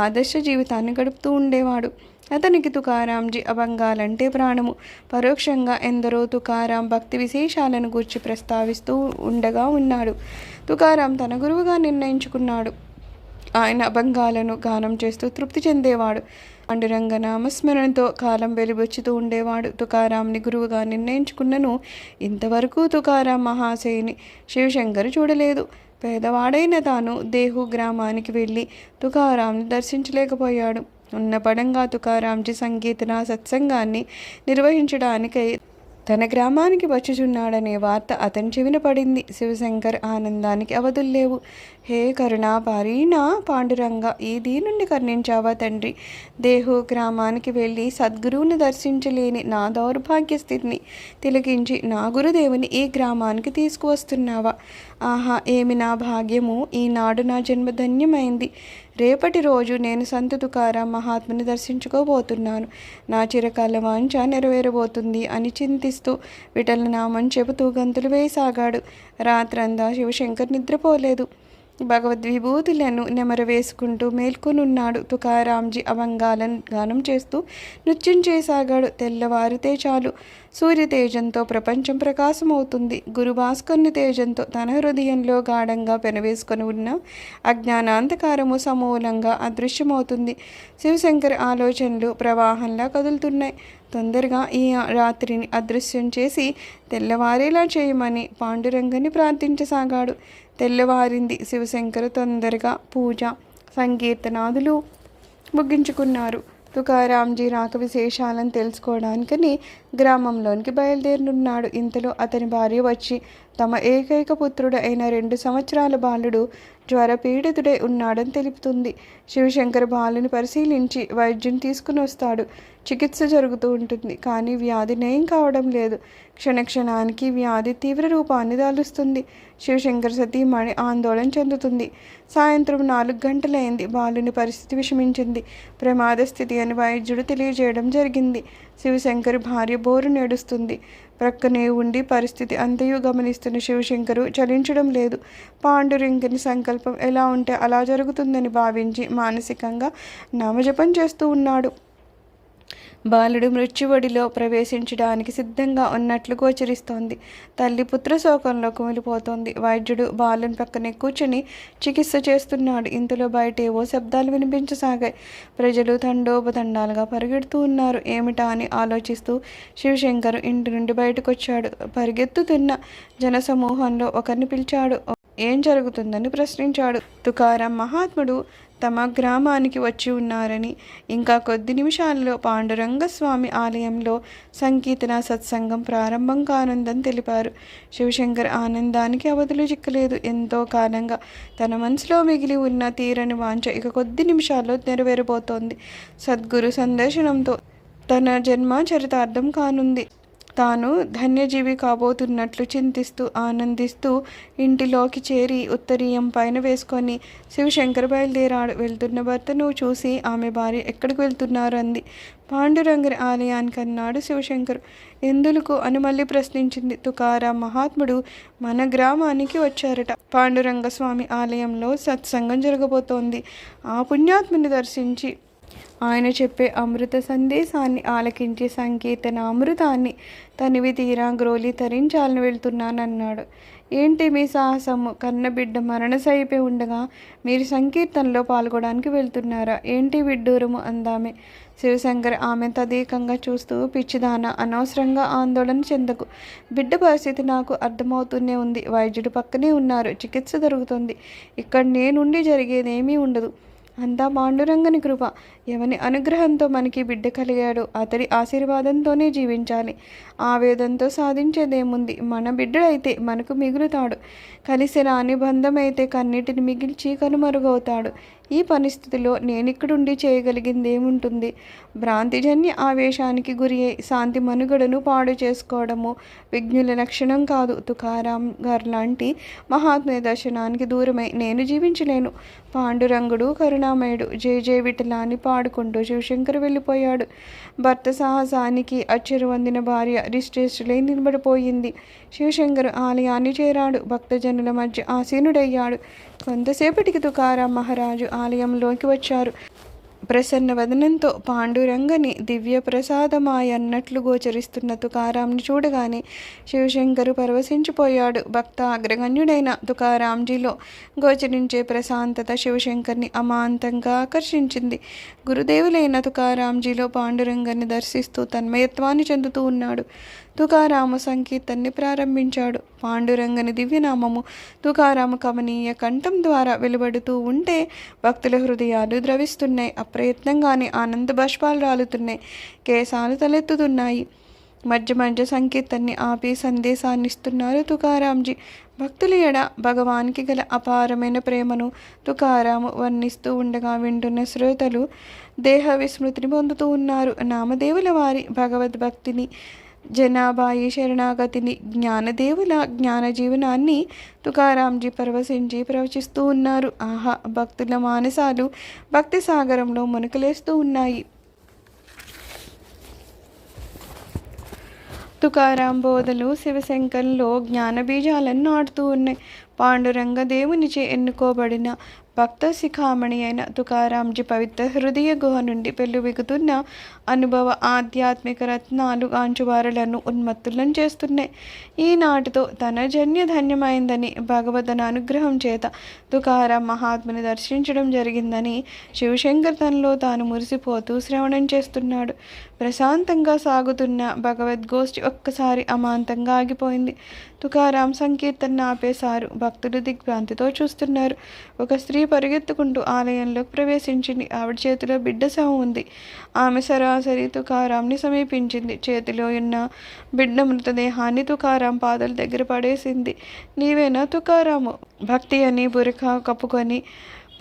A: ఆదర్శ జీవితాన్ని గడుపుతూ ఉండేవాడు. అతనికి తుకారాంజీ అభంగాలంటే ప్రాణము. పరోక్షంగా ఎందరో తుకారాం భక్తి విశేషాలను గూర్చి ప్రస్తావిస్తూ ఉండగా ఉన్నాడు. తుకారాం తన గురువుగా నిర్ణయించుకున్నాడు. ఆయన అభంగాలను గానం చేస్తూ తృప్తి చెందేవాడు. పాండురంగ నామస్మరణతో కాలం వెలిబొచ్చుతూ ఉండేవాడు. తుకారాంని గురువుగా నిర్ణయించుకున్నను ఇంతవరకు తుకారాం మహాశయుని శివశంకరు చూడలేదు. పేదవాడైన తాను దేహు గ్రామానికి వెళ్ళి తుకారాంని దర్శించలేకపోయాడు. ఉన్న పడంగా తుకారాంజీ సంకీర్తన సత్సంగాన్ని నిర్వహించడానికై తన గ్రామానికి వచ్చుచున్నాడనే వార్త అతని చెవిన పడింది. శివశంకర్ ఆనందానికి అవధుల్లేవు. హే కరుణాపారీణ పాండురంగ, ఈ దీనుండి కరుణించావా తండ్రి. దేహు గ్రామానికి వెళ్ళి సద్గురువుని దర్శించలేని నా దౌర్భాగ్య స్థితిని తిలకించి నా గురుదేవుని ఈ గ్రామానికి తీసుకువస్తున్నావా? ఆహా, ఏమి నా భాగ్యము! ఈనాడు నా జన్మ ధన్యమైంది. రేపటి రోజు నేను సంత తుకారాం మహాత్ముని దర్శించుకోబోతున్నాను. నా చిరకాల వాంఛ నెరవేరబోతుంది అని చింతిస్తూ విఠల నామం చెబుతూ గంతులు వేయసాగాడు. రాత్రంతా శివశంకర్ నిద్రపోలేదు. భగవద్విభూతులను నెమరు వేసుకుంటూ మేల్కొనున్నాడు. తుకారాంజీ అభంగాలను గానం చేస్తూ నృత్యం చేయసాగాడు. తెల్లవారితే చాలు సూర్య తేజంతో ప్రపంచం ప్రకాశమవుతుంది. గురు భాస్కరుని తేజంతో తన హృదయంలో గాఢంగా పెనవేసుకొని ఉన్న అజ్ఞానాంధకారము సమూలంగా అదృశ్యమవుతుంది. శివశంకర్ ఆలోచనలు ప్రవాహంలా కదులుతున్నాయి. తొందరగా ఈ రాత్రిని అదృశ్యం చేసి తెల్లవారేలా చేయమని పాండురంగని ప్రార్థించసాగాడు. తెల్లవారింది. శివశంకర్ తొందరగా పూజ సంకీర్తనాదులు ముగించుకున్నారు. తుకారాంజీ రాక విశేషాలను తెలుసుకోవడానికని గ్రామంలోనికి బయలుదేరనున్నాడు. ఇంతలో అతని భార్య వచ్చి తమ ఏకైక పుత్రుడు అయిన 2 సంవత్సరాల బాలుడు జ్వరపీడితుడై ఉన్నాడని తెలుపుతుంది. శివశంకర్ బాలుని పరిశీలించి వైద్యుని తీసుకుని వస్తాడు. చికిత్స జరుగుతూ ఉంటుంది, కానీ వ్యాధి నయం కావడం లేదు. క్షణక్షణానికి వ్యాధి తీవ్ర రూపాన్ని దాలుస్తుంది. శివశంకర్ సతీమణి ఆందోళన చెందుతుంది. సాయంత్రం 4 గంటలైంది. బాలుని పరిస్థితి విషమించింది. ప్రమాద స్థితి అని వైద్యుడు తెలియజేయడం జరిగింది. శివశంకర్ భార్య బోరు నేడుస్తుంది. ప్రక్కనే ఉండి పరిస్థితి అంతయు గమనిస్తున్న శివశంకరు చలించడం లేదు. పాండురంగని సంకల్పం ఎలా ఉంటే అలా జరుగుతుందని భావించి మానసికంగా నామజపం చేస్తూ ఉన్నాడు. బాలుడు మృత్యువడిలో ప్రవేశించడానికి సిద్ధంగా ఉన్నట్లు గోచరిస్తోంది. తల్లి పుత్ర శోకంలో కుమిలిపోతోంది. వైద్యుడు బాలుని పక్కనే కూర్చుని చికిత్స చేస్తున్నాడు. ఇంతలో బయట ఏవో శబ్దాలు వినిపించసాగాయి. ప్రజలు తండోపతండాలుగా పరిగెడుతూ ఉన్నారు. ఏమిటా అని ఆలోచిస్తూ శివశంకర్ ఇంటి నుండి బయటకు వచ్చాడు. పరిగెత్తుతున్న జనసమూహంలో ఒకరిని పిలిచాడు. ఏం జరుగుతుందని ప్రశ్నించాడు. తుకారాం మహాత్ముడు తమ గ్రామానికి వచ్చి ఉన్నారని, ఇంకా కొద్ది నిమిషాల్లో పాండురంగస్వామి ఆలయంలో సంకీర్తన సత్సంగం ప్రారంభం కానుందని తెలిపారు. శివశంకర్ ఆనందానికి అవధులు చిక్కలేదు. ఎంతో కాలంగా తన మనసులో మిగిలి ఉన్న తీరని వాంఛ ఇక కొద్ది నిమిషాల్లో నెరవేరబోతోంది. సద్గురు సందర్శనంతో తన జన్మ చరితార్థం కానుంది. తాను ధన్యజీవి కాబోతున్నట్లు చింతిస్తూ ఆనందిస్తూ ఇంటిలోకి చేరి ఉత్తరీయం పైన వేసుకొని శివశంకర్ బయలుదేరాడు. వెళ్తున్న భర్తను చూసి ఆమె భార్య ఎక్కడికి వెళ్తున్నారు అంది. పాండురంగరి ఆలయానికి అన్నాడు శివశంకర్. ఎందులకు అని మళ్ళీ ప్రశ్నించింది. తుకారాం మహాత్ముడు మన గ్రామానికి వచ్చారట. పాండురంగస్వామి ఆలయంలో సత్సంగం జరగబోతోంది. ఆ పుణ్యాత్ముని దర్శించి ఆయన చెప్పే అమృత సందేశాన్ని ఆలకించి సంకీర్తన అమృతాన్ని తనివి తీరా గ్రోలి తరించాలని వెళ్తున్నానన్నాడు. ఏంటి మీ సాహసము? కన్నబిడ్డ మరణశైపే ఉండగా మీరు సంకీర్తనలో పాల్గొనడానికి వెళ్తున్నారా? ఏంటి విడ్డూరము అందామె. శివశంకర్ ఆమె తదేకంగా చూస్తూ, పిచ్చిదాన, అనవసరంగా ఆందోళన చెందకు. బిడ్డ పరిస్థితి నాకు అర్థమవుతూనే ఉంది. వైద్యుడు పక్కనే ఉన్నారు. చికిత్స జరుగుతుంది. ఇక్కడ నేనుండి జరిగేదేమీ ఉండదు. అంతా పాండురంగని కృప. ఎవని అనుగ్రహంతో మనకి బిడ్డ కలిగాడో అతడి ఆశీర్వాదంతోనే జీవించాలి. ఆవేదంతో సాధించేదేముంది? మన బిడ్డడైతే మనకు మిగులుతాడు. కలిసి రాని బంధమైతే కన్నిటిని మిగిల్చి కనుమరుగవుతాడు. ఈ పరిస్థితిలో నేనిక్కడుండి చేయగలిగిందేముంటుంది? భ్రాంతిజన్య ఆవేశానికి గురి అయి శాంతి మనుగడను పాడు చేసుకోవడము విజ్ఞుల లక్షణం కాదు. తుకారాం గారు లాంటి మహాత్ముని దర్శనానికి దూరమై నేను జీవించలేను. పాండురంగుడు కరుణామయుడు. జయ జయ విఠలాన్ని పాడుకుంటూ శివశంకర్ వెళ్ళిపోయాడు. భర్త సాహసానికి అచ్చెరువొందిన భార్య రిస్ట్రేస్టులై నిలబడిపోయింది. శివశంకర్ ఆలయాన్ని చేరాడు. భక్తజనుల మధ్య ఆసీనుడయ్యాడు. కొంతసేపటికి తుకారాం మహారాజు ఆలయంలోకి వచ్చారు. ప్రసన్న వదనంతో పాండురంగని దివ్య ప్రసాదమాయన్నట్లు గోచరిస్తున్న తుకారాంని చూడగానే శివశంకరు పరవశించిపోయాడు. భక్త అగ్రగణ్యుడైన తుకారాంజీలో గోచరించే ప్రశాంతత శివశంకర్ని అమాంతంగా ఆకర్షించింది. గురుదేవులైన తుకారాంజీలో పాండురంగని దర్శిస్తూ తన్మయత్వాన్ని చెందుతూ ఉన్నాడు. తుకారాము సంకీర్తన్ని ప్రారంభించాడు. పాండురంగని దివ్యనామము తుకారాము కమనీయ కంఠం ద్వారా వెలువడుతూ ఉంటే భక్తుల హృదయాలు ద్రవిస్తున్నాయి. అప్రయత్నంగానే ఆనంద బాష్పాలు రాలుతున్నాయి. కేశాలు తలెత్తుతున్నాయి. మధ్య మధ్య సంకీర్తన్ని ఆపి సందేశాన్ని ఇస్తున్నారు తుకారాంజీ. భక్తుల ఎడ భగవానికి గల అపారమైన ప్రేమను తుకారాము వర్ణిస్తూ ఉండగా వింటున్న శ్రోతలు దేహ విస్మృతిని పొందుతూ ఉన్నారు. నామదేవుల వారి భగవద్భక్తిని, జనాభాయి శరణాగతిని, జ్ఞానదేవుల జ్ఞాన జీవనాన్ని తుకారాంజీ పరవశించి ప్రవచిస్తూ ఉన్నారు. ఆహా! భక్తుల మానసాలు భక్తి సాగరంలో మునకలేస్తూ ఉన్నాయి. తుకారాం బోధలు శివశంకర్లో జ్ఞానబీజాలను నాటుతూ ఉన్నాయి. పాండురంగ దేవునిచే ఎన్నుకోబడిన భక్త శిఖామణి అయిన తుకారాంజీ పవిత్ర హృదయ గుహ నుండి పెళ్ళుబిగుతున్న అనుభవ ఆధ్యాత్మిక రత్నాలు గాంచువారులను ఉన్మత్తులను చేస్తున్నాయి. ఈనాటితో తన జన్య ధన్యమైందని, భగవద్ అనుగ్రహం చేత తుకారాం మహాత్ముని దర్శించడం జరిగిందని శివశంకర్ తనలో తాను మురిసిపోతూ శ్రవణం చేస్తున్నాడు. ప్రశాంతంగా సాగుతున్న భగవద్గోష్ఠి ఒక్కసారి అమాంతంగా ఆగిపోయింది. తుకారాం సంకీర్తన ఆపేశారు. భక్తులు దిగ్భ్రాంతితో చూస్తున్నారు. ఒక స్త్రీ పరిగెత్తుకుంటూ ఆలయంలోకి ప్రవేశించింది. ఆవిడ చేతిలో బిడ్డ శవం ఉంది. ఆమె సరాసరి తుకారాంని సమీపించింది. చేతిలో ఉన్న బిడ్డ మృతదేహాన్ని తుకారాం పాదాల దగ్గర పడేసింది. నీవేనా తుకారాము? భక్తి అని బురఖా కప్పుకొని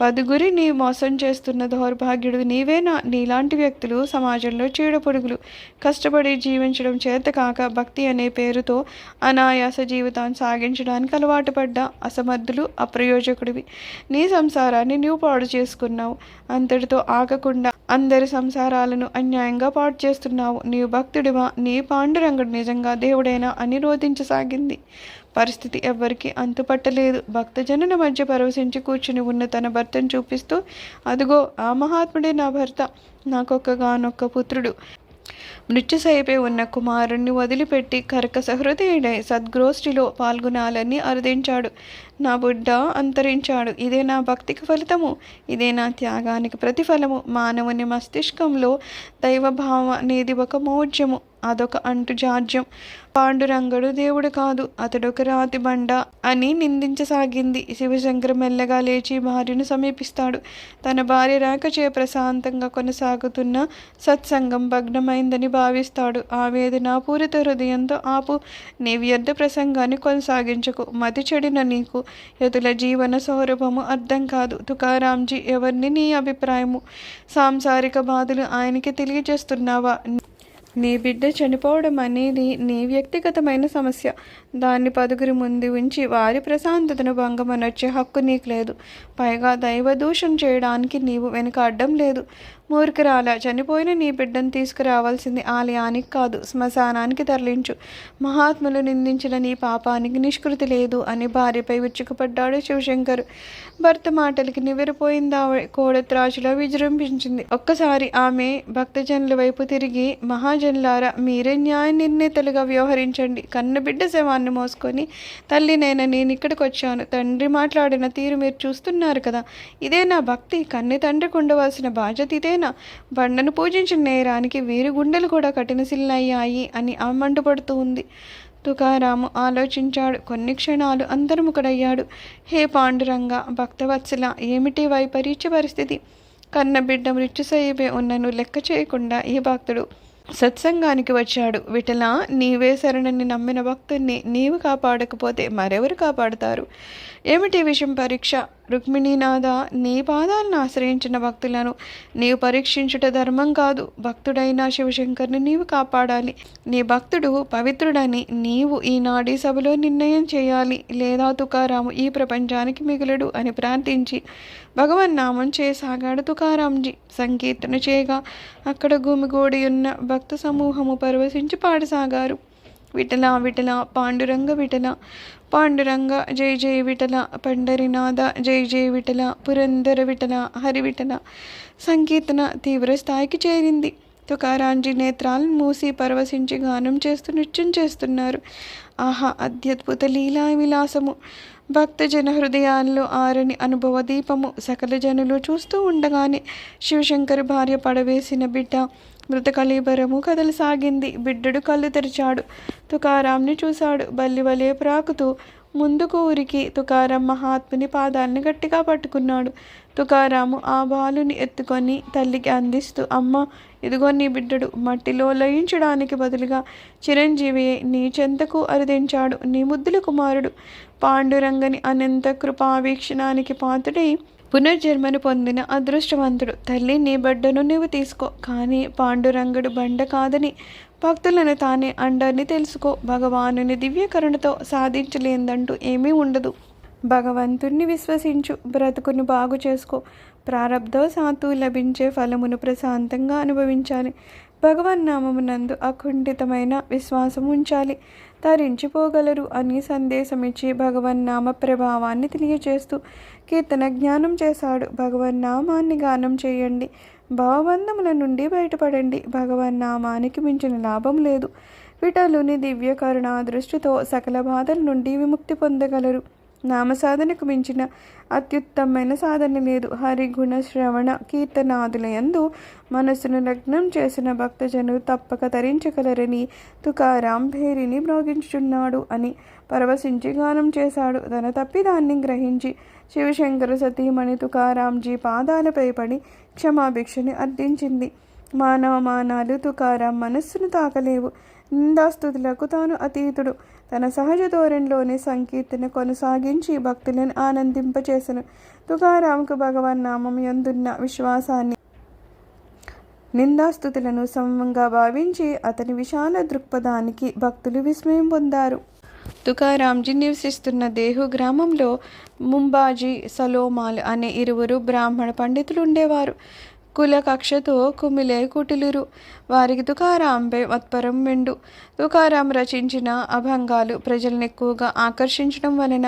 A: పదుగురిని మోసం చేస్తున్న దౌర్భాగ్యుడు నీవేనా? నీలాంటి వ్యక్తులు సమాజంలో చీడపురుగులు. కష్టపడి జీవించడం చేతకాక భక్తి అనే పేరుతో అనాయాస జీవితాన్ని సాగించడానికి అలవాటు పడ్డ అసమర్థులు, అప్రయోజకుడివి. నీ సంసారాన్ని నీవు పాడు చేసుకున్నావు. అంతటితో ఆగకుండా అందరి సంసారాలను అన్యాయంగా పాడు చేస్తున్నావు. నీవు భక్తుడివా? నీ పాండురంగుడు నిజంగా దేవుడేనా అని రోధించసాగింది. పరిస్థితి ఎవ్వరికి అంతుపట్టలేదు. భక్తజనుల మధ్య పరవశించి కూర్చుని ఉన్న తన భర్తను చూపిస్తూ, అదిగో ఆ మహాత్ముడే నా భర్త, నాకొక్కగానొక్క పుత్రుడు. మృత్యుశయ్యపై ఉన్న కుమారుణ్ణి వదిలిపెట్టి కర్కశ హృదయుడై సద్గోష్ఠిలో పాల్గొనాలని అర్థించాడు. నా బుడ్డ అంతరించాడు. ఇదే నా భక్తికి ఫలితము, ఇదే నా త్యాగానికి ప్రతిఫలము. మానవుని మస్తిష్కంలో దైవభావం అనేది ఒక మౌఢ్యము, అదొక అంటుజాడ్యం. పాండురంగడు దేవుడు కాదు, అతడొక రాతి బండ అని నిందించసాగింది. శివశంకర్ మెల్లగా లేచి భార్యను సమీపిస్తాడు. తన భార్య రాకచే ప్రశాంతంగా కొనసాగుతున్న సత్సంగం భగ్నమైందని భావిస్తాడు. ఆవేదన పూరిత హృదయంతో, ఆపు, నీ వ్యర్థ ప్రసంగాన్ని కొనసాగించకు. మతి చెడిన నీకు యతుల జీవన సౌరభము అర్థం కాదు. తుకారాంజీ ఎవరిని నీ అభిప్రాయము? సాంసారిక బాధలు ఆయనకి తెలియజేస్తున్నావా? నీ బిడ్డ చనిపోవడం అనేది నీ వ్యక్తిగతమైన సమస్య. దాన్ని పదుగురి ముందు ఉంచి వారి ప్రశాంతతను భంగమనొచ్చే హక్కు నీకు లేదు. పైగా దైవ దూషణ చేయడానికి నీవు వెనుకాడడం లేదు. మూర్ఖురాల, చనిపోయిన నీ బిడ్డను తీసుకురావాల్సింది ఆలయానికి కాదు, శ్మశానానికి తరలించు. మహాత్ములు నిందించిన నీ పాపానికి నిష్కృతి లేదు అని భార్యపై విరుచుకుపడ్డాడు శివశంకర్. భర్త మాటలకి నివ్వెరపోయిందా కోడత్రాజులా విజృంభించింది. ఒక్కసారి ఆమె భక్తజనుల వైపు తిరిగి, మహాజనులారా, మీరే న్యాయ నిర్ణేతలుగా వ్యవహరించండి. కన్న బిడ్డ శవాన్ని మోసుకొని తల్లినైనా నేను ఇక్కడికి వచ్చాను. తండ్రి మాట్లాడిన తీరు మీరు చూస్తున్నారు కదా. ఇదే నా భక్తి. కన్ని తండ్రికి ఉండవలసిన బాధ్యత ఇదే. బండను పూజించిన నేరానికి వీరి గుండెలు కూడా కఠినశిలయ్యాయి అని మండుపడుతూ ఉంది. తుకారాము ఆలోచించాడు. కొన్ని క్షణాలు అంతర్ముఖుడయ్యాడు. హే పాండురంగ, భక్తవత్సల, ఏమిటి వైపరీత్య పరిస్థితి? కన్నబిడ్డ మృత్యుశయ్యపై ఉన్నను లెక్క చేయకుండా ఈ భక్తుడు సత్సంగానికి వచ్చాడు. విఠల, నీవే శరణని నమ్మిన భక్తుణ్ణి నీవు కాపాడకపోతే మరెవరు కాపాడుతారు? ఏమిటి విషయం పరీక్ష? రుక్మిణీనాథ, నీ పాదాలను ఆశ్రయించిన భక్తులను నీవు పరీక్షించుట ధర్మం కాదు. భక్తుడైన శివశంకర్ని నీవు కాపాడాలి. నీ భక్తుడు పవిత్రుడని నీవు ఈనాడి సభలో నిర్ణయం చేయాలి, లేదా తుకారాము ఈ ప్రపంచానికి మిగులుడు అని ప్రార్థించి భగవన్నామం చేయసాగాడు తుకారాంజీ. సంకీర్తన చేయగా అక్కడ గుమిగూడి ఉన్న భక్త సమూహము పరవశించి పాడసాగారు. విఠల విఠల, పాండురంగ విఠల, పాండురంగ జై జై విఠల, పండరినాథ జై జై విఠల, పురందర విఠల, హరి విఠల. సంకీర్తన తీవ్ర స్థాయికి చేరింది. తుకారాంజీ నేత్రాలను మూసి పరవశించి గానం చేస్తూ నృత్యం చేస్తున్నారు. ఆహా, అత్యద్భుత లీలా విలాసము! భక్తజన హృదయాల్లో ఆరని అనుభవ దీపము. సకల జనులు చూస్తూ ఉండగానే శివశంకర్ భార్య పడవేసిన బిడ్డ మృత కళీబరము కదలసాగింది. బిడ్డడు కళ్ళు తెరిచాడు. తుకారాంని చూశాడు. బల్లివలే ప్రాకుతూ ముందుకు ఉరికి తుకారాం మహాత్ముని పాదాలను గట్టిగా పట్టుకున్నాడు. తుకారాము ఆ బాలుని ఎత్తుకొని తల్లికి అందిస్తూ, అమ్మ, ఇదిగో నీ బిడ్డడు. మట్టిలో లయించడానికి బదులుగా చిరంజీవి నీ చెంతకు అరుదించాడు. నీ ముద్దుల కుమారుడు పాండురంగని అనంత కృపావీక్షణానికి పాత్రుడై పునర్జన్మను పొందిన అదృష్టవంతుడు. తల్లి, నీ బిడ్డను నీవు తీసుకో, కానీ పాండురంగడు బండ కాదని, భక్తులను తానే అండని తెలుసుకో. భగవానుని దివ్యకరుణతో సాధించలేదంటూ ఏమీ ఉండదు. భగవంతుణ్ణి విశ్వసించు, బ్రతుకును బాగు చేసుకో. ప్రారబ్ధ సాతు లభించే ఫలమును ప్రశాంతంగా అనుభవించాలి. భగవన్నామమునందు అకుంఠితమైన విశ్వాసం ఉంచాలి, తరించిపోగలరు అని సందేశమిచ్చి భగవన్నామ ప్రభావాన్ని తెలియచేస్తూ కీర్తన జ్ఞానం చేశాడు. భగవన్నామాన్ని గానం చేయండి, భావబంధముల నుండి బయటపడండి. భగవన్నామానికి మించిన లాభం లేదు. విఠలుని దివ్య కరుణా దృష్టితో సకల బాధల నుండి విముక్తి పొందగలరు. నామసాధనకు మించిన అత్యుత్తమైన సాధన లేదు. హరిగుణ శ్రవణ కీర్తనాదులయందు మనసును లగ్నం చేసిన భక్తజనులు తప్పక తరించగలరని తుకారాం భేరిని మ్రోగించుచున్నాడు అని పరవశించి గానం చేశాడు. తన తప్పిదాన్ని గ్రహించి శివశంకర సతీమణి తుకారాంజీ పాదాలపై పడి క్షమాభిక్షని అర్థించింది. మానవమానాలు తుకారాం మనస్సును తాకలేవు. నిందాస్తుతులకు తాను అతీతుడు. తన సహజ ధోరణిలోని సంకీర్తన కొనసాగించి భక్తులను ఆనందింపచేసెను. తుకారాంకు భగవన్నామం యందున్న విశ్వాసాన్ని, నిందాస్తుతులను సమంగా భావించి అతని విశాల దృక్పథానికి భక్తులు విస్మయం పొందారు. తుకారాంజీ నివసిస్తున్న దేహు గ్రామంలో ముంబాజీ, సలోమాల్ అనే ఇరువురు బ్రాహ్మణ పండితులు ఉండేవారు. కుల కక్షతో కుమిలే కుటిలురు. వారికి తుకారాంపై మత్పరం మెండు. తుకారాం రచించిన అభంగాలు ప్రజలను ఎక్కువగా ఆకర్షించడం వలన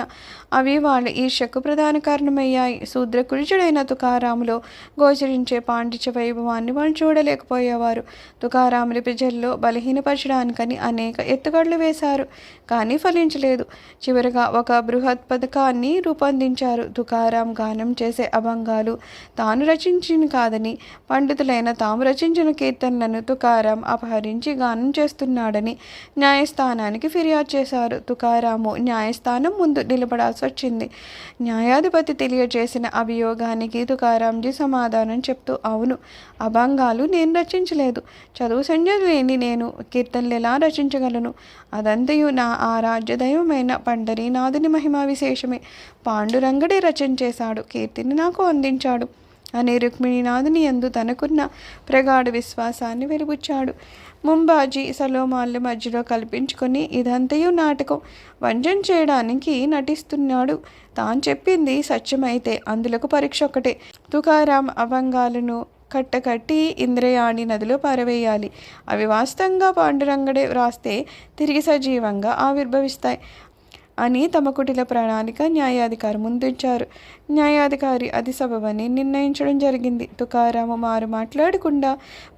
A: అవి వాళ్ళ ఈర్ష్యకు ప్రధాన కారణమయ్యాయి. శూద్రకుడిచుడైన తుకారాములో గోచరించే పాండిత్య వైభవాన్ని వాళ్ళు చూడలేకపోయేవారు. తుకారాముని ప్రజల్లో బలహీనపరచడానికని అనేక ఎత్తుగడలు వేశారు, కానీ ఫలించలేదు. చివరగా ఒక బృహత్ పథకాన్ని రూపొందించారు. తుకారాం గానం చేసే అభంగాలు తాను రచించింది కాదని, పండితులైన తాము రచించిన కీర్తనలను తుకారాం అపహరించి గానం చేస్తున్నాడని న్యాయస్థానానికి ఫిర్యాదు చేశారు. తుకారాము న్యాయస్థానం ముందు నిలబడాల్సి వచ్చింది. న్యాయాధిపతి తెలియజేసిన అభియోగానికి తుకారాంజీ సమాధానం చెప్తూ, అవును, అభంగాలు నేను రచించలేదు. చదువు సంజయ్ లేని నేను కీర్తనలు ఎలా రచించగలను? అదంతయు నా ఆరాధ్య దైవమైన పండరీనాథుని మహిమా విశేషమే. పాండురంగడే రచన చేశాడు, కీర్తిని నాకు అందించాడు అని రుక్మిణీనాథుని యందు తనకున్న ప్రగాఢ విశ్వాసాన్ని వెలుబుచ్చాడు. ముంబాజీ, సలోమాన్ల మధ్యలో కల్పించుకొని ఇదంతయు నాటకం, వంచన చేయడానికి నటిస్తున్నాడు. తాను చెప్పింది సత్యమైతే అందులకు పరీక్ష ఒకటే. తుకారాం అభంగాలను కట్టకట్టి ఇంద్రయాణి నదిలో పారవేయాలి. అవి వాస్తవంగా పాండురంగడే వ్రాస్తే తిరిగి సజీవంగా ఆవిర్భవిస్తాయి అని తమ కుటిల ప్రణాళిక న్యాయాధికారి ముందుంచారు. న్యాయాధికారి అది సబబని నిర్ణయించడం జరిగింది. తుకారాము మారు మాట్లాడకుండా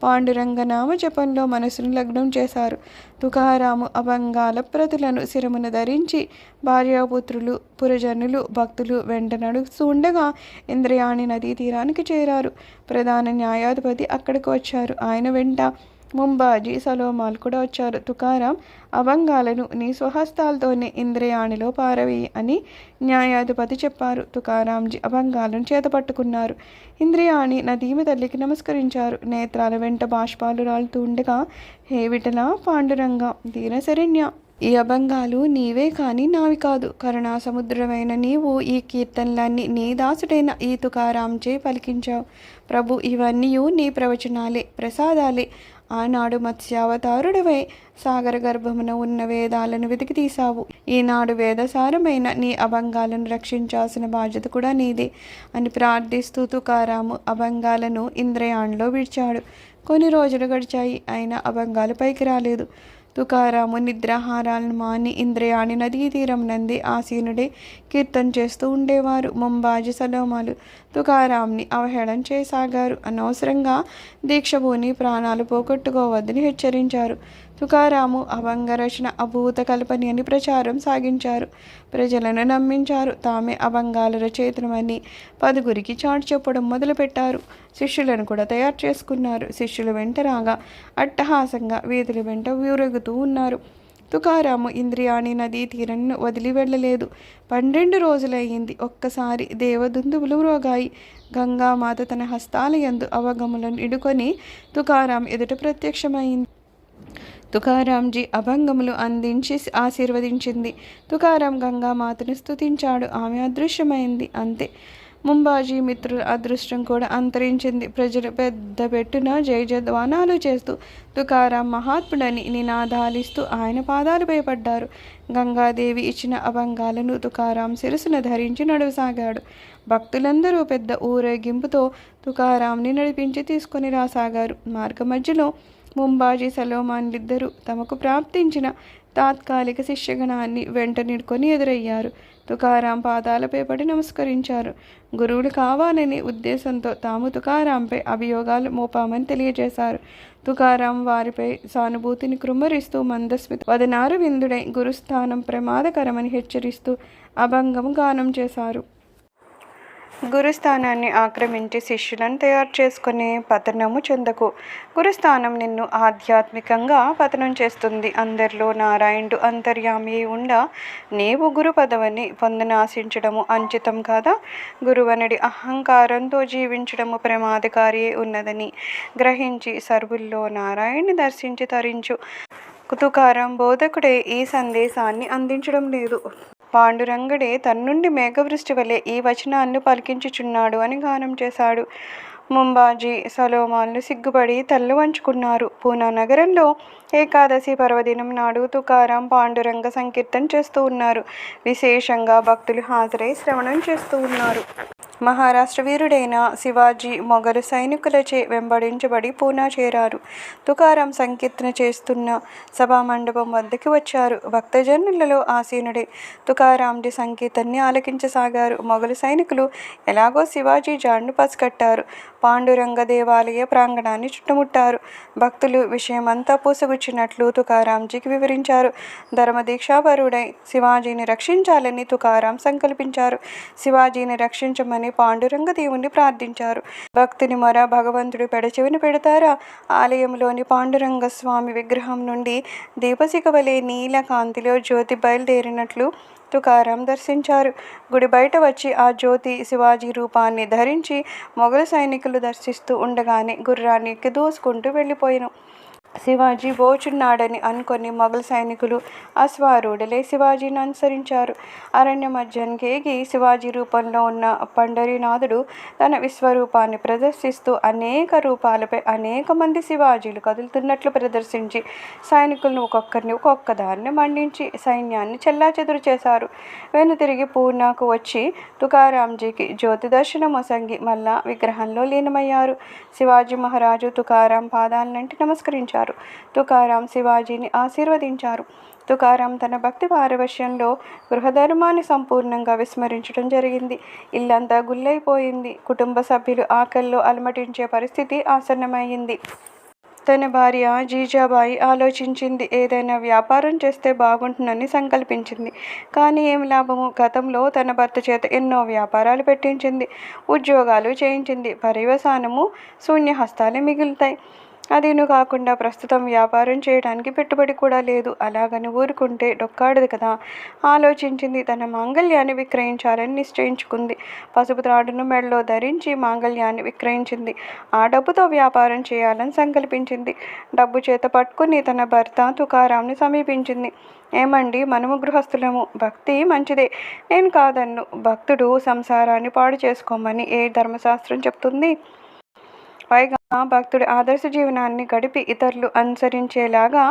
A: పాండురంగ నామ జపంలో మనసును లగ్నం చేశారు. తుకారాము అభంగాల ప్రతులను శిరమును ధరించి భార్యాపుత్రులు, పురజనులు, భక్తులు వెంట నడుస్తూ ఉండగా ఇంద్రయాణి నదీ తీరానికి చేరారు. ప్రధాన న్యాయాధిపతి అక్కడికి వచ్చారు. ఆయన వెంట ముంబాజీ, సలోమాల్ కూడా వచ్చారు. తుకారాం అభంగాలను నీ స్వహస్తాలతోనే ఇంద్రయాణిలో పారవేయి అని న్యాయాధిపతి చెప్పారు. తుకారాంజీ అభంగాలను చేతపట్టుకున్నారు. ఇంద్రయాణి నదీమి తల్లికి నమస్కరించారు. నేత్రాల వెంట బాష్పాలు రాలుతూ ఉండగా, హే విఠలా, పాండురంగ, దీనశరణ్య, ఈ అభంగాలు నీవే కాని నావి కాదు. కరుణా సముద్రమైన నీవు ఈ కీర్తనలన్నీ నీ దాసుడైన ఈ తుకారాంచే పలికించావు. ప్రభు, ఇవన్నీ నీ ప్రవచనాలే, ప్రసాదాలే. ఆనాడు మత్స్యావతారుడవై సాగర గర్భమున ఉన్న వేదాలను వెతికి తీసావు. ఈనాడు వేదసారమైన నీ అభంగాలను రక్షించాల్సిన బాధ్యత కూడా నీదే అని ప్రార్థిస్తూ తుకారాము అభంగాలను ఇంద్రయాణిలో విడిచాడు. కొన్ని రోజులు గడిచాయి, అయినా అభంగాలు పైకి రాలేదు. తుకారాము నిద్రాహారాలను మాని ఇంద్రయాణి నదీ తీరం నంది ఆసీనుడే కీర్తన చేస్తూ ఉండేవారు. ముంబాజీ, సలోమాలు తుకారాంని అవహేళన చేయసాగారు. అనవసరంగా దీక్షభూని ప్రాణాలు పోగొట్టుకోవద్దని హెచ్చరించారు. తుకారాము అభంగ రచన అభూత కల్పని అని ప్రచారం సాగించారు. ప్రజలను నమ్మించారు. తామే అభంగాల రచయితమని పదుగురికి చాటు చెప్పడం మొదలుపెట్టారు. శిష్యులను కూడా తయారు చేసుకున్నారు. శిష్యులు వెంట రాగా అట్టహాసంగా వీధుల వెంట ఊరేగుతూ ఉన్నారు. తుకారాము ఇంద్రయాణి నదీ తీరను వదిలి వెళ్ళలేదు. 12 రోజులయ్యింది. ఒక్కసారి దేవదుందువులు మ్రోగాయి. గంగామాత తన హస్తాలయందు అవగములను ఇడుకొని తుకారాం ఎదుట ప్రత్యక్షమైంది. తుకారాంజీ అభంగములు అందించి ఆశీర్వదించింది. తుకారాం గంగామాతను స్తుతించాడు. ఆమె అదృశ్యమైంది. అంతే. ముంబాజీ మిత్రుల అదృష్టం కూడా అంతరించింది. ప్రజలు పెద్ద పెట్టున జయజధ్వానాలు చేస్తూ తుకారాం మహాత్ముడని నినాదాలిస్తూ ఆయన పాదాలపై పడ్డారు. గంగాదేవి ఇచ్చిన అభంగాలను తుకారాం శిరసును ధరించి నడవసాగాడు. భక్తులందరూ పెద్ద ఊరేగింపుతో తుకారాంని నడిపించి తీసుకొని రాసాగారు. మార్గ మధ్యలో ముంబాజీ సలోమాన్లిద్దరూ తమకు ప్రాప్తించిన తాత్కాలిక శిష్యగణాన్ని వెంటనిడ్కొని ఎదురయ్యారు. తుకారాం పాదాలపై పడి నమస్కరించారు. గురువులు కావాలనే ఉద్దేశంతో తాము తుకారాంపై అభియోగాలు మోపామని తెలియజేశారు. తుకారాం వారిపై సానుభూతిని కృమ్మరిస్తూ మందస్మిత వదనారు విందుడై గురుస్థానం ప్రమాదకరమని హెచ్చరిస్తూ అభంగం గానం చేశారు. గురుస్థానాన్ని ఆక్రమించి శిష్యులను తయారు చేసుకునే పతనము చెందకు. గురుస్థానం నిన్ను ఆధ్యాత్మికంగా పతనం చేస్తుంది. అందరిలో నారాయణుడు అంతర్యామి ఉండ నీవు గురు పదవిని పొందనాశించడము అంచితం కాదా? గురువనడి అహంకారంతో జీవించడము ప్రమాదకారి ఉన్నదని గ్రహించి సర్వుల్లో నారాయణ్ణి దర్శించి తరించు. తుకారాం బోధకుడే ఈ సందేశాన్ని అందించడం లేదు. పాండురంగడే తన్నుండి మేఘవృష్టి వలె ఈ వచనాన్ని పలికించుచున్నాడు అని గానం చేశాడు. ముంబాజీ సలోమాన్లు సిగ్గుపడి తల్లు వంచుకున్నారు. పూనా నగరంలో ఏకాదశి పర్వదినం నాడు తుకారాం పాండురంగ సంకీర్తన చేస్తూ ఉన్నారు. విశేషంగా భక్తులు హాజరై శ్రవణం చేస్తూ ఉన్నారు. మహారాష్ట్ర వీరుడైన శివాజీ మొఘలు సైనికులచే వెంబడించబడి పూనా చేరారు. తుకారాం సంకీర్తన చేస్తున్న సభామండపం వద్దకి వచ్చారు. భక్తజనులలో ఆసీనుడే తుకారాంజీ సంకీర్తనని ఆలకించసాగారు. మొఘలు సైనికులు ఎలాగో శివాజీ జాడును పసికట్టారు. పాండురంగ దేవాలయ ప్రాంగణాన్ని చుట్టుముట్టారు. భక్తులు విషయమంతా పూసగుచ్చినట్లు తుకారాంజీకి వివరించారు. ధర్మదీక్షాపరుడై శివాజీని రక్షించాలని తుకారాం సంకల్పించారు. శివాజీని రక్షించమని పాండురంగ దేవుణ్ణి ప్రార్థించారు. భక్తుని మొర భగవంతుడు పెడచెవిని పెడతారా? ఆలయంలోని పాండురంగ స్వామి విగ్రహం నుండి దీపశిఖ వలె నీల కాంతిలో జ్యోతి బయలుదేరినట్లు తుకారాం దర్శించారు. గుడి బయట వచ్చి ఆ జ్యోతి శివాజీ రూపాన్ని ధరించి మొఘలు సైనికులు దర్శిస్తూ ఉండగానే గుర్రాన్ని ఎక్కి దూసుకుంటూ వెళ్ళిపోయాను. శివాజీ బోచున్నాడని అనుకొని మొఘలు సైనికులు అశ్వారూఢులై శివాజీని అనుసరించారు. అరణ్య మధ్యానికి ఎగి శివాజీ రూపంలో ఉన్న పండరీనాథుడు తన విశ్వరూపాన్ని ప్రదర్శిస్తూ అనేక రూపాలపై అనేక మంది శివాజీలు కదులుతున్నట్లు ప్రదర్శించి సైనికులను ఒక్కొక్కదాన్ని మండించి సైన్యాన్ని చెల్లాచెదురు చేశారు. వెనుతిరిగి పూనాకు వచ్చి తుకారాంజీకి జ్యోతి దర్శనం మొసంగి మళ్ళా విగ్రహంలో లీనమయ్యారు. శివాజీ మహారాజు తుకారాం పాదాలనంటి నమస్కరించారు. తుకారాం శివాజీని ఆశీర్వదించారు. తుకారాం తన భక్తి పారవశ్యంలో గృహధర్మాన్ని సంపూర్ణంగా విస్మరించడం జరిగింది. ఇల్లంతా గుల్లైపోయింది. కుటుంబ సభ్యులు ఆకల్లో అలమటించే పరిస్థితి ఆసన్నమైంది. తన భార్య జీజాబాయి ఆలోచించింది. ఏదైనా వ్యాపారం చేస్తే బాగుంటుందని సంకల్పించింది. కానీ ఏం లాభము? గతంలో తన భర్త చేత ఎన్నో వ్యాపారాలు పెట్టించింది, ఉద్యోగాలు చేయించింది. పర్యవసానము శూన్యహస్తాలే మిగులుతాయి. అదీను కాకుండా ప్రస్తుతం వ్యాపారం చేయడానికి పెట్టుబడి కూడా లేదు. అలాగని ఊరుకుంటే డొక్కాడదు కదా. ఆలోచించింది. తన మాంగళ్యాన్ని విక్రయించాలని నిశ్చయించుకుంది. పసుపు త్రాడును మెడలో ధరించి మాంగళ్యాన్ని విక్రయించింది. ఆ డబ్బుతో వ్యాపారం చేయాలని సంకల్పించింది. డబ్బు చేత పట్టుకుని తన భర్త తుకారాంని సమీపించింది. ఏమండి, మనము గృహస్థులము. భక్తి మంచిదే, నేను కాదన్ను. భక్తుడు సంసారాన్ని పాడు చేసుకోమని ఏ ధర్మశాస్త్రం చెప్తుంది? పైగా భక్తుడి ఆదర్శ జీవనాన్ని గడిపి ఇతరులు అనుసరించేలాగా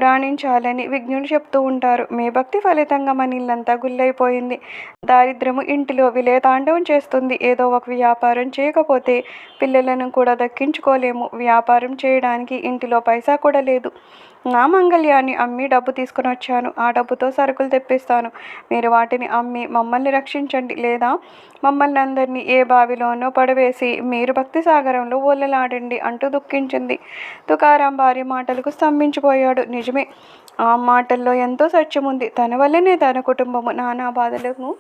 A: రాణించాలని విజ్ఞులు చెప్తూ ఉంటారు. మీ భక్తి ఫలితంగా మన ఇల్లంతా గుల్లైపోయింది. దారిద్ర్యము ఇంటిలో విలయతాండవం చేస్తుంది. ఏదో ఒక వ్యాపారం చేయకపోతే పిల్లలను కూడా దక్కించుకోలేము. వ్యాపారం చేయడానికి ఇంటిలో పైసా కూడా లేదు. నా మంగళ్యాన్ని అమ్మి డబ్బు తీసుకుని వచ్చాను. ఆ డబ్బుతో సరుకులు తెప్పిస్తాను. మీరు వాటిని అమ్మి మమ్మల్ని రక్షించండి, లేదా మమ్మల్ని అందరినీ ఏ బావిలోనో పడవేసి మీరు భక్తి సాగరంలో ఓలలాడండి అంటూ దుఃఖించింది. తుకారాం భార్య మాటలకు స్తంభించిపోయాడు. నిజమే, ఆ మాటల్లో ఎంతో సత్యం ఉంది. తన వల్లనే తన కుటుంబము నానా బాధలను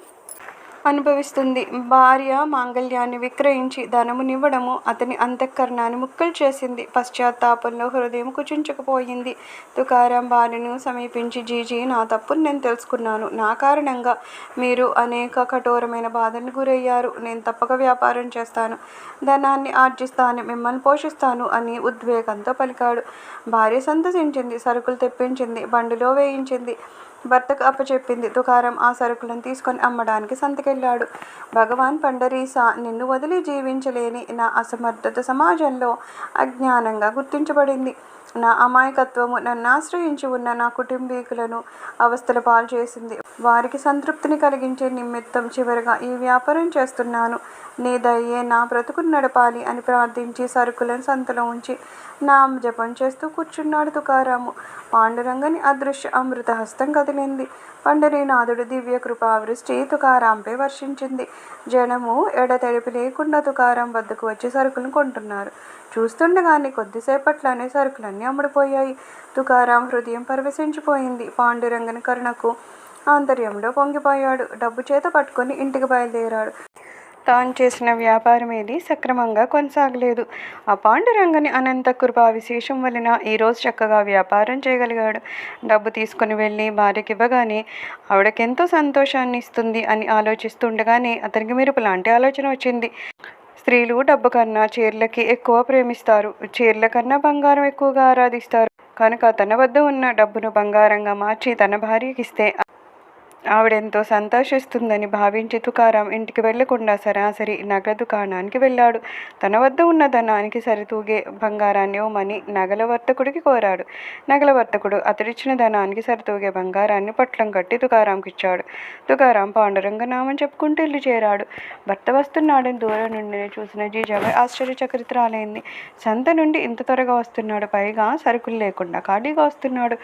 A: అనుభవిస్తుంది. భార్య మాంగళ్యాన్ని విక్రయించి ధనమునివ్వడము అతని అంతఃకరణాన్ని ముక్కలు చేసింది. పశ్చాత్తాపంలో హృదయం కుచించుకుపోయింది. తుకారాం భార్యను సమీపించి, జీజీ, నా తప్పును నేను తెలుసుకున్నాను. నా కారణంగా మీరు అనేక కఠోరమైన బాధలను గురయ్యారు. నేను తప్పక వ్యాపారం చేస్తాను, ధనాన్ని ఆర్జిస్తాను, మిమ్మల్ని పోషిస్తాను అని ఉద్వేగంతో పలికాడు. భార్య సంతసించింది. సరుకులు తెప్పించింది, బండిలో వేయించింది. భర్తకు అప్పచెప్పింది. తుకారం ఆ సరుకులను తీసుకొని అమ్మడానికి సంతకెళ్ళాడు. భగవాన్ పండరీసా, నిన్ను వదిలి జీవించలేని నా అసమర్థత సమాజంలో అజ్ఞానంగా గుర్తించబడింది. నా అమాయకత్వము నన్ను ఆశ్రయించి ఉన్న నా కుటుంబీకులను అవస్థల పాలు చేసింది. వారికి సంతృప్తిని కలిగించే నిమిత్తం చివరగా ఈ వ్యాపారం చేస్తున్నాను. నీ దయ్యే నా బ్రతుకును నడపాలి అని ప్రార్థించి సరుకులను సంతలో ఉంచి నామ జపం చేస్తూ కూర్చున్నాడు తుకారాము. పాండురంగని అదృశ్య అమృత హస్తం కదిలింది. పండరీనాథుడు దివ్య కృపావృష్టి తుకారాంపై వర్షించింది. జనము ఎడతెరిపి లేకుండా తుకారాం వద్దకు వచ్చి సరుకులను కొంటున్నారు. చూస్తుండగానే కొద్దిసేపట్లోనే సరుకులన్నీ అమ్ముడుపోయాయి. తుకారాం హృదయం పరవశించిపోయింది. పాండురంగని కరుణకు ఆంతర్యంలో పొంగిపోయాడు. డబ్బు చేత పట్టుకొని ఇంటికి బయలుదేరాడు. తాను చేసిన వ్యాపారం ఏది సక్రమంగా కొనసాగలేదు. ఆ పాండురంగని అనంత కృపా విశేషం వలన ఈరోజు చక్కగా వ్యాపారం చేయగలిగాడు. డబ్బు తీసుకుని వెళ్ళి భార్యకి ఇవ్వగానే ఆవిడకెంతో సంతోషాన్ని ఇస్తుంది అని ఆలోచిస్తుండగానే అతనికి మెరుపు లాంటి ఆలోచన వచ్చింది. స్త్రీలు డబ్బు కన్నా చీరలకి ఎక్కువ ప్రేమిస్తారు. చీరల కన్నా బంగారం ఎక్కువగా ఆరాధిస్తారు. కనుక తన వద్ద ఉన్న డబ్బును బంగారంగా మార్చి తన భార్యకి ఇస్తే ఆవిడెంతో సంతోషిస్తుందని భావించి తుకారాం ఇంటికి వెళ్లకుండా సరాసరి నగల దుకాణానికి వెళ్ళాడు. తన వద్ద ఉన్న ధనానికి సరితూగే బంగారాన్ని ఇవ్వమని నగల వర్తకుడికి కోరాడు. నగల వర్తకుడు అతడిచ్చిన ధనానికి సరితూగే బంగారాన్ని పట్లం కట్టి తుకారాంకి ఇచ్చాడు. తుకారాం పాండురంగ నామం చెప్పుకుంటూ ఇల్లు చేరాడు. భర్త వస్తున్నాడని దూరం నుండి చూసిన జీజాబాయి ఆశ్చర్యచకితురాలైంది. సంత నుండి ఇంత త్వరగా వస్తున్నాడు, పైగా సరుకులు లేకుండా ఖాళీగా వస్తున్నాడు.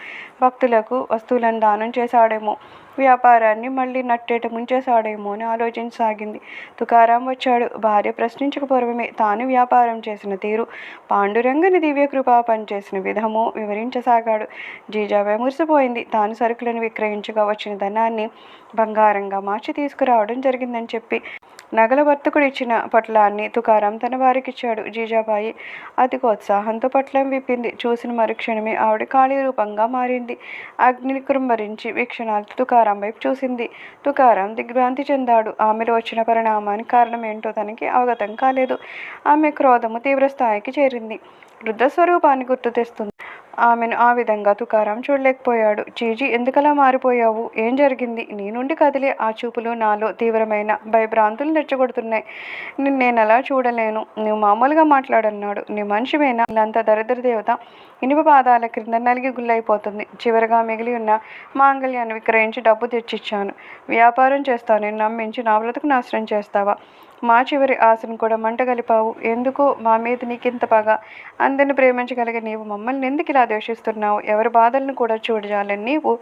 A: భక్తులకు వస్తువులను దానం చేశాడేమో, వ్యాపారాన్ని మళ్ళీ నట్టేట ముంచేశాడేమో అని ఆలోచించసాగింది. తుకారాం వచ్చాడు. భార్య ప్రశ్నించక పూర్వమే తాను వ్యాపారం చేసిన తీరు, పాండురంగని దివ్యకృప పనిచేసిన విధము వివరించసాగాడు. జీజాబాయి మురిసిపోయింది. తాను సరుకులను విక్రయించగా వచ్చిన ధనాన్ని బంగారంగా మార్చి తీసుకురావడం జరిగిందని చెప్పి నగల వర్తకుడు ఇచ్చిన పట్లాన్ని తుకారాం తన వారికిచ్చాడు. జీజాబాయి అతికోత్సాహంతో పట్లం విప్పింది. చూసిన మరుక్షణమే ఆవిడ ఖాళీ రూపంగా మారింది. అగ్నిని కృంభరించి వీక్షణాలతో తుకారాం వైపు చూసింది. తుకారాం దిగ్భ్రాంతి చెందాడు. ఆమెలో వచ్చిన పరిణామానికి కారణం ఏంటో తనకి అవగతం కాలేదు. ఆమె క్రోధము తీవ్రస్థాయికి చేరింది. వృద్ధస్వరూపాన్ని గుర్తు తెస్తుంది. ఆమెను ఆ విధంగా తుకారాం చూడలేకపోయాడు. చీజీ, ఎందుకలా మారిపోయావు? ఏం జరిగింది? నీ నుండి కదిలే ఆ చూపులు నాలో తీవ్రమైన భయభ్రాంతులు రెచ్చగొడుతున్నాయి. నేనలా చూడలేను. నువ్వు మామూలుగా మాట్లాడన్నాడు. నీ మనిషివేనా? ఇలాంతా దరిద్ర దేవత ఇనుప పాదాల క్రింద నలిగి గుల్లైపోతుంది. చివరిగా మిగిలి ఉన్న మాంగళ్యాన్ని విక్రయించి డబ్బు తెచ్చిచ్చాను. వ్యాపారం చేస్తాను నమ్మించి నా బ్రతుకు నాశనం చేస్తావా? మా చివరి ఆశను కూడా మంటగలిపావు. ఎందుకు మా మీద నీకింత పగ? అందరిని ప్రేమించగలిగే నీవు మమ్మల్ని ఎందుకు ఇలా ద్వేషిస్తున్నావు? ఎవరి బాధలను కూడా చూడజాలని నీవు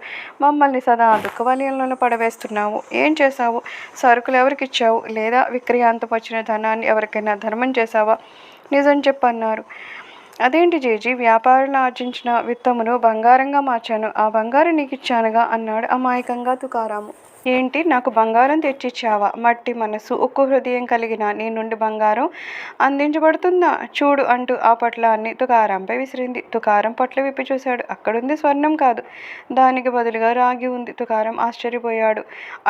A: మమ్మల్ని సదా దుఃఖవలయంలో పడవేస్తున్నావు. ఏం చేశావు? సరుకులు ఎవరికి ఇచ్చావు? లేదా విక్రయాంతం వచ్చిన ధనాన్ని ఎవరికైనా ధర్మం చేశావా? నిజం చెప్పన్నారు. అదేంటి జేజీ, వ్యాపారంలో ఆర్జించిన విత్తమును బంగారంగా మార్చాను. ఆ బంగారం నీకు ఇచ్చానుగా అన్నాడు అమాయకంగా తుకారాము. ఏంటి, నాకు బంగారం తెచ్చిచ్చావా? మట్టి మనసు, ఉక్కు హృదయం కలిగిన నీ నుండి బంగారం అందించబడుతుందా? చూడు అంటూ ఆ పట్లాన్ని తుకారంపై విసిరింది. తుకారం పొట్ల విప్పి చూశాడు. అక్కడుంది స్వర్ణం కాదు, దానికి బదులుగా రాగి ఉంది. తుకారం ఆశ్చర్యపోయాడు.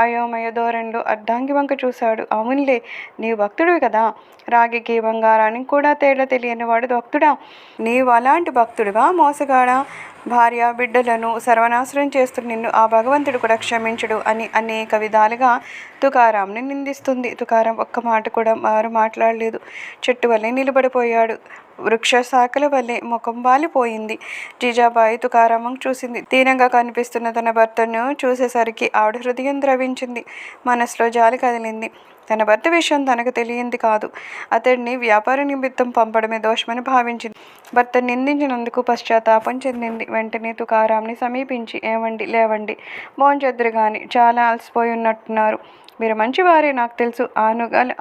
A: అయోమయ ధోరణిలో అర్ధాంగి వంక చూశాడు. అవునులే, నీవు భక్తుడివి కదా. రాగికి బంగారానికి కూడా తేడా తెలియని వాడు భక్తుడా? నీవు అలాంటి భక్తుడివా మోసగాడా? భార్య బిడ్డలను సర్వనాశనం చేస్తున్న నిన్ను ఆ భగవంతుడు కూడా క్షమించడు అని అనేక విధాలుగా తుకారాంని నిందిస్తుంది. తుకారం ఒక్క మాట కూడా వారు మాట్లాడలేదు. చెట్టు వల్లే నిలబడిపోయాడు. వృక్ష శాఖల వల్లే ముఖం వాలిపోయింది. జీజాబాయి తుకారామం చూసింది. దీనంగా కనిపిస్తున్న తన భర్తను చూసేసరికి ఆవిడ హృదయం ద్రవించింది. మనసులో జాలి కదిలింది. తన భర్త విషయం తనకు తెలియంది కాదు. అతడిని వ్యాపార నిమిత్తం పంపడమే దోషమని భావించింది. భర్త నిందించినందుకు పశ్చాత్తాపం చెందింది. వెంటనే తుకారాంని సమీపించి, ఏమండి, లేవండి, భోంచెద్దురు గాని, చాలా అలసిపోయి ఉన్నట్టున్నారు. మీరు మంచివారే, నాకు తెలుసు.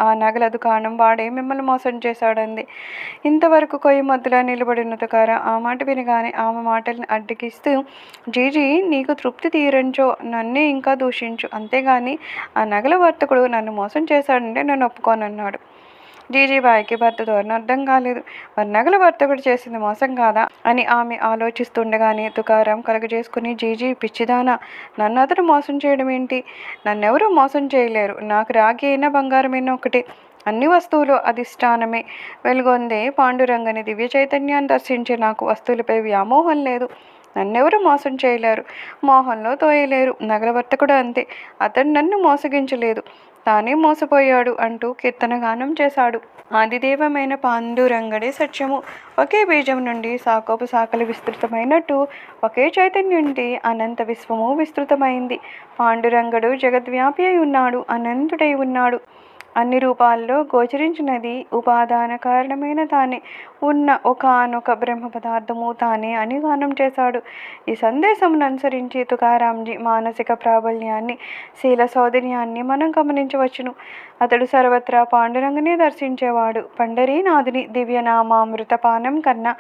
A: ఆ నగల దుకాణం వాడే మిమ్మల్ని మోసం చేశాడంది. ఇంతవరకు కొయ్యి మధ్యలో నిలబడిన తుకారం ఆ మాట వినగానే ఆమె మాటల్ని అడ్డగిస్తూ, జీజీ, నీకు తృప్తి తీరంచో నన్నే ఇంకా దూషించు, అంతేగాని ఆ నగల వర్తకుడు నన్ను మోసం చేశాడంటే నేను ఒప్పుకోనన్నాడు. జీజీబాయికి భర్త ధోరణి అర్థం కాలేదు. మరి నగల వర్తకుడు చేసింది మోసం కాదా అని ఆమె ఆలోచిస్తుండగానే తుకారం కలుగజేసుకుని, జీజీ పిచ్చిదానా, నన్ను అతడు మోసం చేయడం ఏంటి? నన్నెవరూ మోసం చేయలేరు. నాకు రాగి అయినా బంగారమైనా ఒకటే. అన్ని వస్తువులు అధిష్టానమే. వెలుగొందే పాండురంగని దివ్య చైతన్యాన్ని దర్శించే నాకు వస్తువులపై వ్యామోహం లేదు. నన్నెవరు మోసం చేయలేరు, మోహంలో తోయలేరు. నగల వర్తకుడు అంతే, అతడు నన్ను మోసగించలేదు, తానే మోసపోయాడు అంటూ కీర్తనగానం చేశాడు. ఆదిదేవమైన పాండురంగడే సత్యము. ఒకే బీజం నుండి శాఖోప శాఖలు విస్తృతమైనట్టు ఒకే చైతన్యం నుండి అనంత విశ్వము విస్తృతమైంది. పాండురంగడు జగద్వ్యాపి అయి ఉన్నాడు, అనంతుడై ఉన్నాడు. అన్ని రూపాల్లో గోచరించినది ఉపాదాన కారణమైన తానే, ఉన్న ఒకానొక బ్రహ్మ పదార్థము తానే అని గానం చేశాడు. ఈ సందేశమును అనుసరించి తుకారాంజీ మానసిక ప్రాబల్యాన్ని, శీల సౌందర్యాన్ని మనం గమనించవచ్చును. అతడు సర్వత్రా పాండురంగనే దర్శించేవాడు. పండరీనాథుని దివ్యనామామృత పానం కన్నా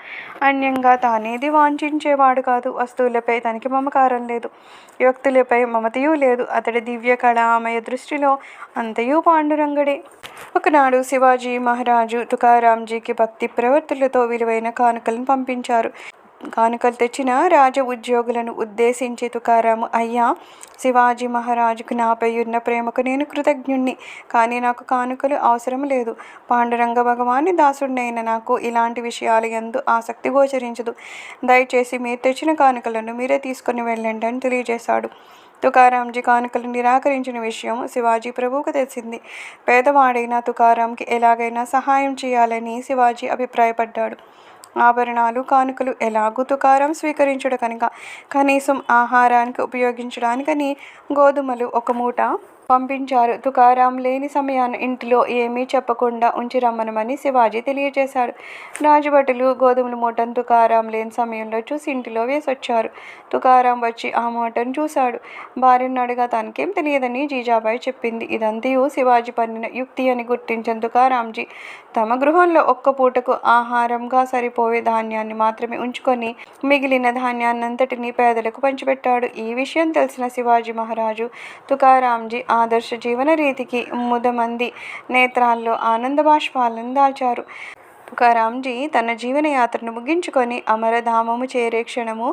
A: అన్యంగా తానేది వాంఛించేవాడు కాదు. వస్తువులపై తనకి మమకారం లేదు, వ్యక్తులపై మమతయూ లేదు. అతడి దివ్య కళామయ దృష్టిలో అంతయు పాండురంగడే. ఒకనాడు శివాజీ మహారాజు తుకారాంజీకి భక్తి ప్రవృత్తులతో విలువైన కానుకలను పంపించారు. కానుకలు తెచ్చిన రాజ ఉద్యోగులను ఉద్దేశించి తుకారాము, అయ్యా, శివాజీ మహారాజుకు నాపై ఉన్న ప్రేమకు నేను కృతజ్ఞుణ్ణి, కానీ నాకు కానుకలు అవసరం లేదు. పాండురంగ భగవాని దాసుడినైన నాకు ఇలాంటి విషయాల యందు ఆసక్తి గోచరించదు. దయచేసి మీరు తెచ్చిన కానుకలను మీరే తీసుకుని వెళ్ళండి అని తెలియజేశాడు. తుకారాంజీ కానుకలు నిరాకరించిన విషయం శివాజీ ప్రభువుకు తెలిసింది. పేదవాడైన తుకారాంకి ఎలాగైనా సహాయం చేయాలని శివాజీ అభిప్రాయపడ్డాడు. ఆభరణాలు, కానుకలు ఎలాగూ తుకారాం స్వీకరించడు కనుక కనీసం ఆహారానికి ఉపయోగించడానికని గోధుమలు 1 మూట పంపించారు. తుకారాం లేని సమయాన్ని ఇంటిలో ఏమీ చెప్పకుండా ఉంచి రమ్మనమని శివాజీ తెలియజేశాడు. రాజభటులు గోధుమల మూటను తుకారాం లేని సమయంలో చూసి ఇంటిలో వేసొచ్చారు. తుకారాం వచ్చి ఆ మూటను చూశాడు. భార్యను అడగా తనకేం తెలియదని జీజాబాయి చెప్పింది. ఇదంతయు శివాజీ పన్నిన యుక్తి అని గుర్తించిన తుకారాంజీ తమ గృహంలో 1 పూటకు ఆహారంగా సరిపోయే ధాన్యాన్ని మాత్రమే ఉంచుకొని మిగిలిన ధాన్యాన్నంతటినీ పేదలకు పంచిపెట్టాడు. ఈ విషయం తెలిసిన శివాజీ మహారాజు తుకారాంజీ ఆదర్శ జీవన రీతికి ముదమంది నేత్రాల్లో ఆనంద బాష్పాలను దాల్చారు. తుకారాంజీ తన జీవనయాత్రను ముగించుకొని అమరధామము చేరే క్షణము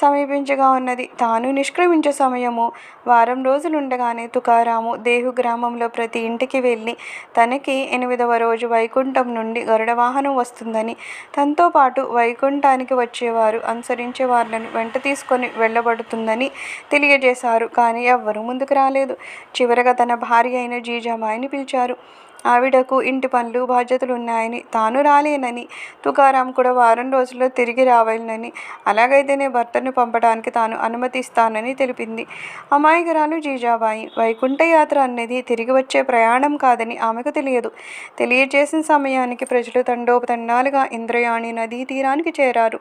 A: సమీపించగా ఉన్నది. తాను నిష్క్రమించే సమయము వారం రోజులుండగానే తుకారాము దేహు గ్రామంలో ప్రతి ఇంటికి వెళ్ళి తనకి 8వ రోజు వైకుంఠం నుండి గరుడ వాహనం వస్తుందని, తనతో పాటు వైకుంఠానికి వచ్చేవారు అనుసరించే వారిని వెంట తీసుకొని వెళ్ళబడుతుందని తెలియజేశారు. కానీ ఎవ్వరూ ముందుకు రాలేదు. చివరగా తన భార్య అయిన జీజాబాయిని పిలిచారు. ఆవిడకు ఇంటి పనులు, బాధ్యతలు ఉన్నాయని, తాను రాలేనని, తుకారాం కూడా వారం రోజుల్లో తిరిగి రావాలని, అలాగైతేనే భర్తను పంపడానికి తాను అనుమతిస్తానని తెలిపింది. అమాయకురాలు జీజాబాయి. వైకుంఠ యాత్ర అనేది తిరిగి వచ్చే ప్రయాణం కాదని ఆమెకు తెలియదు. తెలియజేసిన సమయానికి ప్రజలు తండోపతండాలుగా ఇంద్రయాణి నదీ తీరానికి చేరారు.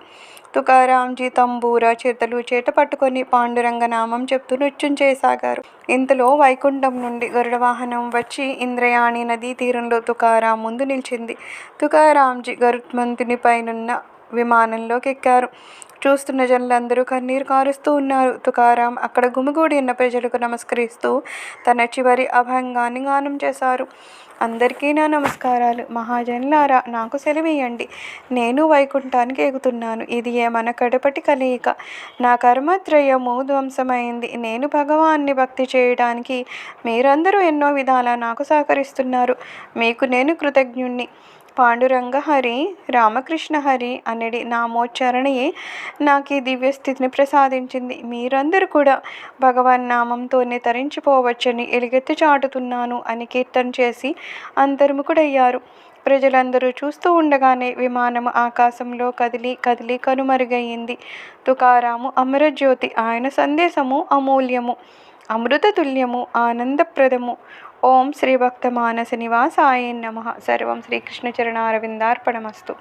A: తుకారాంజీ తంబూర, చిరుతలు చేట పట్టుకొని పాండురంగ నామం చెప్తూ నృత్యం చేయసాగారు. ఇంతలో వైకుంఠం నుండి గరుడ వాహనం వచ్చి ఇంద్రయాణి నదీ తీరంలో తుకారాం ముందు నిలిచింది. తుకారాంజీ గరుత్మంతుని పైనున్న విమానంలోకి ఎక్కారు. చూస్తున్న జనులందరూ కన్నీరు కారుస్తూ ఉన్నారు. తుకారాం అక్కడ గుమిగూడి ఉన్న ప్రజలకు నమస్కరిస్తూ తన చివరి అభంగాన్ని గానం చేశారు. అందరికీ నా నమస్కారాలు. మహాజనులారా, నాకు సెలవీయండి. నేను వైకుంఠానికి ఎగుతున్నాను. ఇది మన కడపటి కలయిక. నా కర్మత్రయము ధ్వంసమైంది. నేను భగవాన్ని భక్తి చేయడానికి మీరందరూ ఎన్నో విధాలా నాకు సహకరిస్తున్నారు. మీకు నేను కృతజ్ఞుణ్ణి. పాండురంగ హరి, రామకృష్ణ హరి అనేది నామోచ్చారణయే నాకు ఈ దివ్యస్థితిని ప్రసాదించింది. మీరందరూ కూడా భగవన్నామంతోనే తరించిపోవచ్చని ఎలుగెత్తి చాటుతున్నాను అని కీర్తన చేసి అంతర్ముఖుడయ్యారు. ప్రజలందరూ చూస్తూ ఉండగానే విమానము ఆకాశంలో కదిలి కదిలి కనుమరుగయ్యింది. తుకారాము అమరజ్యోతి. ఆయన సందేశము అమూల్యము, అమృతతుల్యము, ఆనందప్రదము. ఓం శ్రీ భక్త మానస నివాసాయ నమః. సర్వం శ్రీకృష్ణ చరణారవిందార్పణమస్తు.